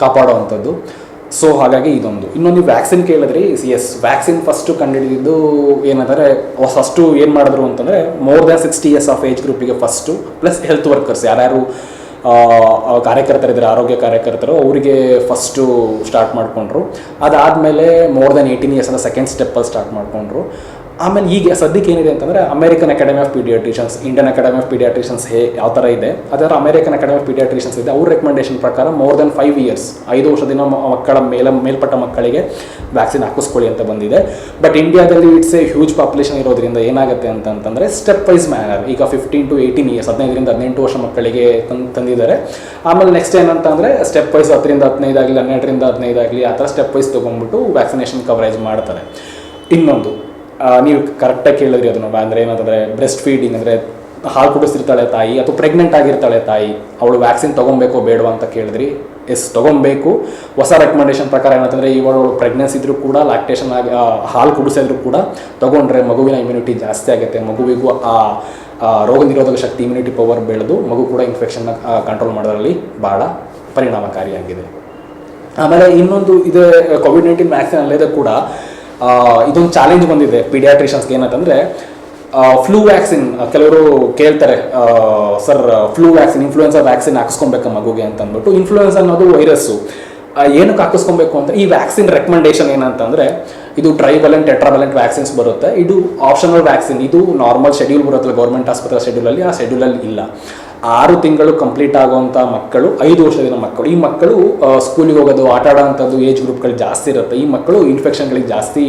ಕಾಪಾಡೋವಂಥದ್ದು. ಸೊ ಹಾಗಾಗಿ ಇನ್ನೊಂದು ವ್ಯಾಕ್ಸಿನ್ ಕೇಳಿದ್ರಿ. ಎಸ್, ವ್ಯಾಕ್ಸಿನ್ ಫಸ್ಟು ಕಂಡುಹಿಡಿದಿದ್ದು ಏನಂದರೆ, ಫಸ್ಟು ಏನು ಮಾಡಿದ್ರು ಅಂತಂದರೆ more than 60 years of age ಗ್ರೂಪಿಗೆ ಫಸ್ಟು, ಪ್ಲಸ್ ಹೆಲ್ತ್ ವರ್ಕರ್ಸ್ ಯಾರ್ಯಾರು ಕಾರ್ಯಕರ್ತರಿದ್ದಾರೆ, ಆರೋಗ್ಯ ಕಾರ್ಯಕರ್ತರು, ಅವರಿಗೆ ಫಸ್ಟು ಸ್ಟಾರ್ಟ್ ಮಾಡಿಕೊಂಡ್ರು. ಅದಾದಮೇಲೆ ಮೋರ್ ದ್ಯಾನ್ 18 years ಅಂತ ಸೆಕೆಂಡ್ ಸ್ಟೆಪ್ಪಲ್ಲಿ ಸ್ಟಾರ್ಟ್ ಮಾಡಿಕೊಂಡ್ರು. ಆಮೇಲೆ ಈಗ ಸದ್ಯಕ್ಕೆ ಏನಿದೆ ಅಂತಂದರೆ American academy of paediatricians, Indian academy of paediatricians ಯಾವ ಥರ ಇದೆ, ಅದರ ಅಮೆರಿಕನ್ ಅಕಾಡೆಮಿ ಆಫ್ ಪೀಡಿಯಾಟ್ರಿಷನ್ಸ್ ಇದೆ. ಅವ್ರ ರೆಕಮೆಂಡೇಷನ್ ಪ್ರಕಾರ ಮೋರ್ ದೆನ್ 5 years 5 ವರ್ಷದಿಂದ ಮಕ್ಕಳ ಮೇಲ್ಪಟ್ಟ ಮಕ್ಕಳಿಗೆ ವ್ಯಾಕ್ಸಿನ್ ಹಾಕಿಸ್ಕೊಳ್ಳಿ ಅಂತ ಬಂದಿದೆ. ಬಟ್ ಇಂಡಿಯಾದಲ್ಲಿ ಇಟ್ಸ್ ಎ ಹ್ಯೂಜ್ ಪಾಪ್ಯುಲೇಷನ್ ಇರೋದ್ರಿಂದ ಏನಾಗುತ್ತೆ ಅಂತಂದರೆ ಸ್ಟೆಪ್ ವೈಸ್ ಮ್ಯಾನರ್, ಈಗ 15 to 18 years 15ರಿಂದ 18 ವರ್ಷ ಮಕ್ಕಳಿಗೆ ತಂದಿದ್ದಾರೆ. ಆಮೇಲೆ ನೆಕ್ಸ್ಟ್ ಏನಂತ ಅಂದರೆ ಸ್ಟೆಪ್ ವೈಸ್ 10ರಿಂದ 15 ಆಗಲಿ, 12ರಿಂದ 15 ಆಗಲಿ, ಆ ಥರ ಸ್ಟೆಪ್ ವೈಸ್ ತೊಗೊಂಡ್ಬಿಟ್ಟು ವ್ಯಾಕ್ಸಿನೇಷನ್ ಕವರೇಜ್ ಮಾಡ್ತಾರೆ. ಇನ್ನೊಂದು ನೀವು ಕರೆಕ್ಟಾಗಿ ಕೇಳಿದ್ರಿ ಅದನ್ನು, ಅಂದರೆ ಏನಂತಂದರೆ ಬ್ರೆಸ್ಟ್ ಫೀಡಿಂಗ್ ಅಂದರೆ ಹಾಲು ಕುಡಿಸ್ತಿರ್ತಾಳೆ ತಾಯಿ ಅಥವಾ ಪ್ರೆಗ್ನೆಂಟ್ ಆಗಿರ್ತಾಳೆ ತಾಯಿ, ಅವಳು ವ್ಯಾಕ್ಸಿನ್ ತೊಗೊಬೇಕೋ ಬೇಡವಾ ಅಂತ ಕೇಳಿದ್ರಿ. ಎಸ್, ತೊಗೊಬೇಕು. ಹೊಸ ರೆಕಮೆಂಡೇಷನ್ ಪ್ರಕಾರ ಏನಂತಂದರೆ ಇವಾಗ ಅವಳು ಪ್ರೆಗ್ನೆನ್ಸಿ ಇದ್ರೂ ಕೂಡ, ಲ್ಯಾಕ್ಟೇಷನ್ ಆಗಿ ಹಾಲು ಕುಡಿಸಿದ್ರು ಕೂಡ ತೊಗೊಂಡ್ರೆ ಮಗುವಿನ ಇಮ್ಯುನಿಟಿ ಜಾಸ್ತಿ ಆಗುತ್ತೆ, ಮಗುವಿಗೂ ಆ ರೋಗ ನಿರೋಧಕ ಶಕ್ತಿ, ಇಮ್ಯುನಿಟಿ ಪವರ್ ಬೆಳೆದು ಮಗು ಕೂಡ ಇನ್ಫೆಕ್ಷನ್ನ ಕಂಟ್ರೋಲ್ ಮಾಡೋದ್ರಲ್ಲಿ ಭಾಳ ಪರಿಣಾಮಕಾರಿಯಾಗಿದೆ. ಆಮೇಲೆ ಇನ್ನೊಂದು ಇದು ಕೋವಿಡ್-19 ವ್ಯಾಕ್ಸಿನ್ ಅಲ್ಲದೆ ಕೂಡ ಇದೊಂದು ಚಾಲೆಂಜ್ ಬಂದಿದೆ ಪೀಡಿಯಾಟ್ರಿಷನ್ಸ್ಗೆ. ಏನಂತಂದರೆ ಫ್ಲೂ ವ್ಯಾಕ್ಸಿನ್ ಕೆಲವರು ಕೇಳ್ತಾರೆ, sir flu vaccine, influenza vaccine ಹಾಕಿಸ್ಕೊಬೇಕಾ ಮಗುಗೆ ಅಂತ ಅಂದ್ಬಿಟ್ಟು. ಇನ್ಫ್ಲೂಯೆನ್ಸಾ ಅನ್ನೋದು ವೈರಸ್ಸು, ಏನಕ್ಕೆ ಹಾಕಿಸ್ಕೊಬೇಕು ಅಂತ ಈ ವ್ಯಾಕ್ಸಿನ್ ರೆಕಮೆಂಡೇಷನ್ ಏನಂತಂದರೆ ಇದು ಟ್ರೈವಲೆಂಟ್, ಟೆಟ್ರಾವಲೆಂಟ್ ವ್ಯಾಕ್ಸಿನ್ಸ್ ಬರುತ್ತೆ. ಇದು ಆಪ್ಷನಲ್ ವ್ಯಾಕ್ಸಿನ್, ಇದು ನಾರ್ಮಲ್ ಶೆಡ್ಯೂಲ್ ಬರುತ್ತಲ್ಲ ಗೌರ್ಮೆಂಟ್ ಆಸ್ಪತ್ರೆ ಶೆಡ್ಯೂಲಲ್ಲಿ, ಆ ಶೆಡ್ಯೂಲಲ್ಲಿ ಇಲ್ಲ. 6 ತಿಂಗಳು ಕಂಪ್ಲೀಟ್ ಆಗುವಂಥ ಮಕ್ಕಳು, 5 ವರ್ಷದ ಮಕ್ಕಳು, ಈ ಮಕ್ಕಳು ಸ್ಕೂಲಿಗೆ ಹೋಗೋದು, ಆಟ ಆಡೋವಂಥದ್ದು ಏಜ್ ಗ್ರೂಪ್ಗಳು ಜಾಸ್ತಿ ಇರುತ್ತೆ. ಈ ಮಕ್ಕಳು ಇನ್ಫೆಕ್ಷನ್ಗಳಿಗೆ ಜಾಸ್ತಿ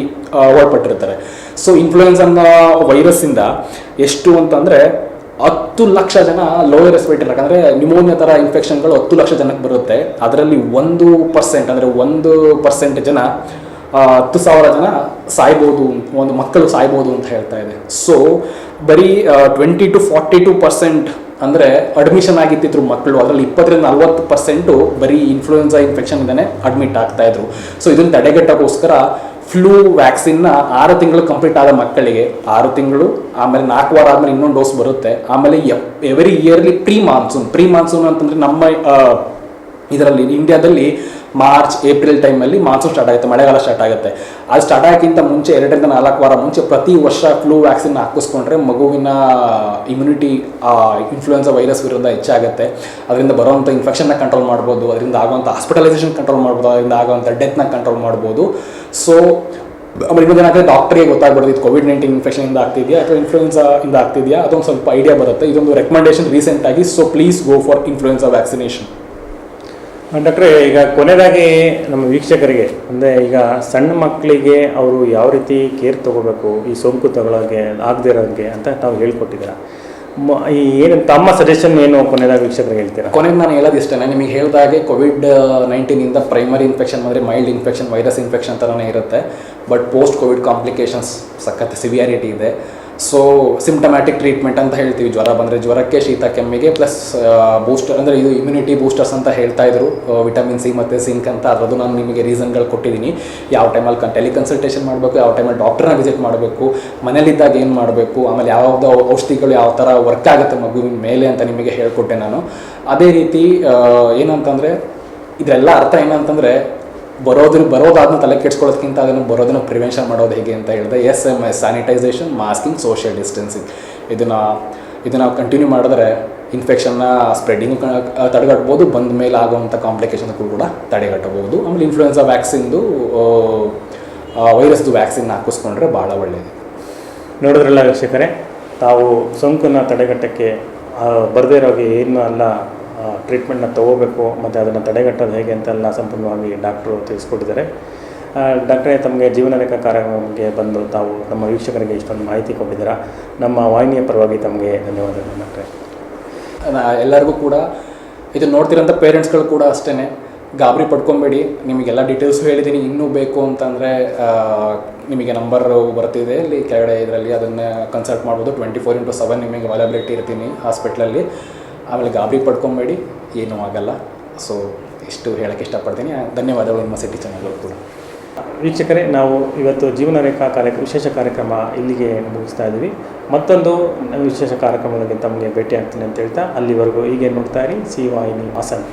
ಒಳಪಟ್ಟಿರ್ತಾರೆ. ಸೊ ಇನ್ಫ್ಲೂಯೆನ್ಸಾ ಅನ್ನೋ ವೈರಸ್ಸಿಂದ ಎಷ್ಟು ಅಂತಂದರೆ 10 ಲಕ್ಷ ಜನ ಲೋಯರ್ ರೆಸ್ಪಿರೇಟರಿ, ಯಾಕಂದರೆ ನ್ಯೂಮೋನಿಯಾ ಥರ ಇನ್ಫೆಕ್ಷನ್ಗಳು 10 ಲಕ್ಷ ಜನಕ್ಕೆ ಬರುತ್ತೆ. ಅದರಲ್ಲಿ 1% ಅಂದರೆ 1% ಜನ 10,000 ಜನ ಸಾಯ್ಬೋದು, ಒಂದು ಮಕ್ಕಳು ಸಾಯ್ಬೋದು ಅಂತ ಹೇಳ್ತಾ ಇದೆ. ಸೊ ಬರೀ 20 to 42% ಅಂದರೆ ಅಡ್ಮಿಷನ್ ಆಗಿತ್ತಿದ್ರು ಮಕ್ಕಳು, ಅದರಲ್ಲಿ 20ರಿಂದ 40% ಬರೀ ಇನ್ಫ್ಲೂಯೆನ್ಸಾ ಇನ್ಫೆಕ್ಷನ್ ಇಂದನೇ ಅಡ್ಮಿಟ್ ಆಗ್ತಾ ಇದ್ರು. ಸೊ ಇದನ್ನು ತಡೆಗಟ್ಟೋಕ್ಕೋಸ್ಕರ ಫ್ಲೂ ವ್ಯಾಕ್ಸಿನ್ನ 6 ತಿಂಗಳು ಕಂಪ್ಲೀಟ್ ಆದ ಮಕ್ಕಳಿಗೆ 6 ತಿಂಗಳು, ಆಮೇಲೆ 4 ವಾರ ಆದಮೇಲೆ ಇನ್ನೊಂದು ಡೋಸ್ ಬರುತ್ತೆ. ಆಮೇಲೆ ಎವ್ರಿ ಇಯರ್ಲಿ ಪ್ರೀ ಮಾನ್ಸೂನ್ ಅಂತಂದರೆ ನಮ್ಮ ಇದರಲ್ಲಿ ಇಂಡಿಯಾದಲ್ಲಿ ಮಾರ್ಚ್ ಏಪ್ರಿಲ್ ಟೈಮಲ್ಲಿ ಮಾನ್ಸೂನ್ ಸ್ಟಾರ್ಟ್ ಆಗುತ್ತೆ, ಮಳೆಗಾಲ ಸ್ಟಾರ್ಟ್ ಆಗುತ್ತೆ. ಅದು ಸ್ಟಾರ್ಟ್ ಆಗೋಕ್ಕಿಂತ ಮುಂಚೆ 2-4 ವಾರ ಮುಂಚೆ ಪ್ರತಿ ವರ್ಷ ಫ್ಲೂ ವ್ಯಾಕ್ಸಿನ್ ಹಾಕಿಸ್ಕೊಂಡ್ರೆ ಮಗುವಿನ ಇಮ್ಯುನಿಟಿ ಇನ್ಫ್ಲೂಯೆನ್ಸಾ ವೈರಸ್ ವಿರುದ್ಧ ಹೆಚ್ಚಾಗುತ್ತೆ. ಅದರಿಂದ ಬರುವಂಥ ಇನ್ಫೆಕ್ಷನ್ನ ಕಂಟ್ರೋಲ್ ಮಾಡ್ಬೋದು, ಅದರಿಂದ ಆಗುವಂಥ ಹಾಸ್ಪಿಟಲೈಸೇಷನ್ ಕಂಟ್ರೋಲ್ ಮಾಡ್ಬೋದು, ಅದರಿಂದ ಆಗುವಂಥ ಡೆತ್ನ ಕಂಟ್ರೋಲ್ ಮಾಡ್ಬೋದು. ಸೊ ಆಮೇಲೆ ಇನ್ನೊಂದೇನಾಗುತ್ತೆ, ಡಾಕ್ಟ್ರಿಗೆ ಗೊತ್ತಾಗ್ಬಿಡ್ತು ಇದು ಕೋವಿಡ್-19 ಇನ್ಫೆಕ್ಷನಿಂದ ಆಗ್ತಿದೆಯಾ ಅಥವಾ ಇನ್ಫ್ಲೂಯೆನ್ಸಾ ಇಂದ ಆಗ್ತಿದೆಯಾ, ಅದೊಂದು ಸ್ವಲ್ಪ ಐಡಿಯಾ ಬರುತ್ತೆ. ಇದೊಂದು ರೆಕಮೆಂಡೇಶನ್ ರೀಸೆಂಟಾಗಿ. So please go for influenza vaccination.
ಡಾಕ್ಟ್ರೇ, ಈಗ ಕೊನೆಯದಾಗಿ ನಮ್ಮ ವೀಕ್ಷಕರಿಗೆ ಅಂದರೆ ಈಗ ಸಣ್ಣ ಮಕ್ಕಳಿಗೆ ಅವರು ಯಾವ ರೀತಿ ಕೇರ್ ತೊಗೋಬೇಕು ಈ ಸೋಂಕು ತಗೊಳ್ಳೋಕ್ಕೆ ಆಗದೇ ಇರೋಂಗೆ ಅಂತ ತಾವು ಹೇಳ್ಕೊಟ್ಟಿದ್ದೀರಾ. ಏನು ತಮ್ಮ ಸಜೆಷನ್ ಏನು ಕೊನೆಯದಾಗಿ ವೀಕ್ಷಕರಿಗೆ ಹೇಳ್ತೀರಾ?
ಕೊನೆಗೆ ನಾನು ಹೇಳೋದು ಇಷ್ಟೇ, ನಿಮಗೆ ಹೇಳಿದಾಗೆ ಕೋವಿಡ್-19 ಪ್ರೈಮರಿ ಇನ್ಫೆಕ್ಷನ್ ಅಂದರೆ ಮೈಲ್ಡ್ ಇನ್ಫೆಕ್ಷನ್, ವೈರಸ್ ಇನ್ಫೆಕ್ಷನ್ ಥರನೇ ಇರುತ್ತೆ. ಬಟ್ ಪೋಸ್ಟ್ ಕೋವಿಡ್ ಕಾಂಪ್ಲಿಕೇಶನ್ಸ್ ಸಖತ್ ಸಿವಿಯಾರಿಟಿ ಇದೆ. ಸೊ ಸಿಂಪ್ಟಮ್ಯಾಟಿಕ್ ಟ್ರೀಟ್ಮೆಂಟ್ ಅಂತ ಹೇಳ್ತೀವಿ. ಜ್ವರ ಬಂದರೆ ಜ್ವರಕ್ಕೆ, ಶೀತ ಕೆಮ್ಮಿಗೆ, ಪ್ಲಸ್ ಬೂಸ್ಟರ್ ಅಂದರೆ ಇದು ಇಮ್ಯುನಿಟಿ ಬೂಸ್ಟರ್ಸ್ ಅಂತ ಹೇಳ್ತಾ ಇದ್ರು, ವಿಟಮಿನ್ ಸಿ ಮತ್ತು ಸಿಂಕ್ ಅಂತ. ಅದರದ್ದು ನಾನು ನಿಮಗೆ ರೀಸನ್ಗಳು ಕೊಟ್ಟಿದ್ದೀನಿ. ಯಾವ ಟೈಮಲ್ಲಿ ಟೆಲಿಕನ್ಸಲ್ಟೇಷನ್ ಮಾಡಬೇಕು, ಯಾವ ಟೈಮಲ್ಲಿ ಡಾಕ್ಟ್ರನ್ನ ವಿಸಿಟ್ ಮಾಡಬೇಕು, ಮನೇಲಿದ್ದಾಗ ಏನು ಮಾಡಬೇಕು, ಆಮೇಲೆ ಯಾವ್ದು ಔಷಧಿಗಳು ಯಾವ ಥರ ವರ್ಕ್ ಆಗುತ್ತೆ ಮಗುವಿನ ಮೇಲೆ ಅಂತ ನಿಮಗೆ ಹೇಳ್ಕೊಟ್ಟೆ ನಾನು. ಅದೇ ರೀತಿ ಏನಂತಂದರೆ ಇದೆಲ್ಲ ಅರ್ಥ ಏನಂತಂದರೆ ಬರೋದಾದ್ಮೇಲೆ ತಲೆ ಕೆಡ್ಸ್ಕೊಳ್ಳೋದಕ್ಕಿಂತ ಅದನ್ನು ಬರೋದನ್ನು ಪ್ರಿವೆನ್ಷನ್ ಮಾಡೋದು ಹೇಗೆ ಅಂತ ಹೇಳಿದೆ. SMS sanitisation, masking, social distancing ಇದನ್ನು ಕಂಟಿನ್ಯೂ ಮಾಡಿದ್ರೆ ಇನ್ಫೆಕ್ಷನ್ನ ಸ್ಪ್ರೆಡ್ಡಿಂಗ್ ತಡೆಗಟ್ಬೋದು, ಬಂದ ಮೇಲೆ ಆಗುವಂಥ ಕಾಂಪ್ಲಿಕೇಶನ್ಗಳು ಕೂಡ ತಡೆಗಟ್ಟಬಹುದು. ಆಮೇಲೆ ಇನ್ಫ್ಲೂಯೆನ್ಸಾ ವ್ಯಾಕ್ಸಿನ್ದು ವೈರಸ್ದು ವ್ಯಾಕ್ಸಿನ್ ಹಾಕಿಸ್ಕೊಂಡ್ರೆ ಭಾಳ ಒಳ್ಳೆಯದು.
ನೋಡಿದ್ರಲ್ಲ ವೀಕ್ಷಕರೇ, ತಾವು ಸೋಂಕನ್ನು ತಡೆಗಟ್ಟಕ್ಕೆ ಬರದೇ ಇರೋಗೆ ಏನು ಎಲ್ಲ ಟ್ರೀಟ್ಮೆಂಟ್ನ ತೊಗೋಬೇಕು ಮತ್ತು ಅದನ್ನು ತಡೆಗಟ್ಟೋದು ಹೇಗೆ ಅಂತೆಲ್ಲ ಸಂಪೂರ್ಣವಾಗಿ ಡಾಕ್ಟ್ರು ತಿಳಿಸ್ಕೊಟ್ಟಿದ್ದಾರೆ. ಡಾಕ್ಟ್ರೇ, ತಮಗೆ ಜೀವನ ರೇಖಾ ಕಾರ್ಯಕ್ರಮಕ್ಕೆ ಬಂದು ತಾವು ನಮ್ಮ ವೀಕ್ಷಕರಿಗೆ ಇಷ್ಟೊಂದು ಮಾಹಿತಿ ಕೊಟ್ಟಿದ್ದೀರಾ. ನಮ್ಮ ವಾಹಿನಿಯ ಪರವಾಗಿ ತಮಗೆ ಧನ್ಯವಾದಗಳು ಡಾಕ್ಟ್ರೇ.
ಎಲ್ಲರಿಗೂ ಕೂಡ ಇದನ್ನು ನೋಡ್ತಿರೋಂಥ ಪೇರೆಂಟ್ಸ್ಗಳು ಕೂಡ ಅಷ್ಟೇ ಗಾಬರಿ ಪಡ್ಕೊಬೇಡಿ. ನಿಮಗೆಲ್ಲ ಡೀಟೇಲ್ಸು ಹೇಳಿದ್ದೀನಿ. ಇನ್ನೂ ಬೇಕು ಅಂತಂದರೆ ನಿಮಗೆ ನಂಬರ್ ಬರ್ತಿದೆ ಇಲ್ಲಿ ಕೆಳಗಡೆ ಇದರಲ್ಲಿ, ಅದನ್ನು ಕನ್ಸಲ್ಟ್ ಮಾಡ್ಬೋದು. 24/7 ನಿಮಗೆ ಅವೈಲಬಿಲಿಟಿ ಇರ್ತೀನಿ ಹಾಸ್ಪಿಟ್ಲಲ್ಲಿ. ಆಮೇಲೆ ಗಾಬರಿ ಪಡ್ಕೊಬೇಡಿ, ಏನೂ ಆಗಲ್ಲ. ಸೊ ಇಷ್ಟು ಹೇಳೋಕ್ಕೆ ಇಷ್ಟಪಡ್ತೀನಿ. ಧನ್ಯವಾದಗಳು ನಿಮ್ಮ ಸಿಟಿ ಚಾನಲ್ಗಳು ಕೂಡ.
ವೀಕ್ಷಕರೇ, ನಾವು ಇವತ್ತು ಜೀವನ ರೇಖಾ ವಿಶೇಷ ಕಾರ್ಯಕ್ರಮ ಇಲ್ಲಿಗೆ ಮುಗಿಸ್ತಾ ಇದ್ದೀವಿ. ಮತ್ತೊಂದು ವಿಶೇಷ ಕಾರ್ಯಕ್ರಮದಲ್ಲಿ ತಮಗೆ ಭೇಟಿ ಆಗ್ತೀನಿ ಅಂತ ಹೇಳ್ತಾ, ಅಲ್ಲಿವರೆಗೂ ಹೀಗೆ ನೋಡ್ತಾ ಇರಿ ಸಿ ವಾಹಿನಿ ಹಾಸನ್.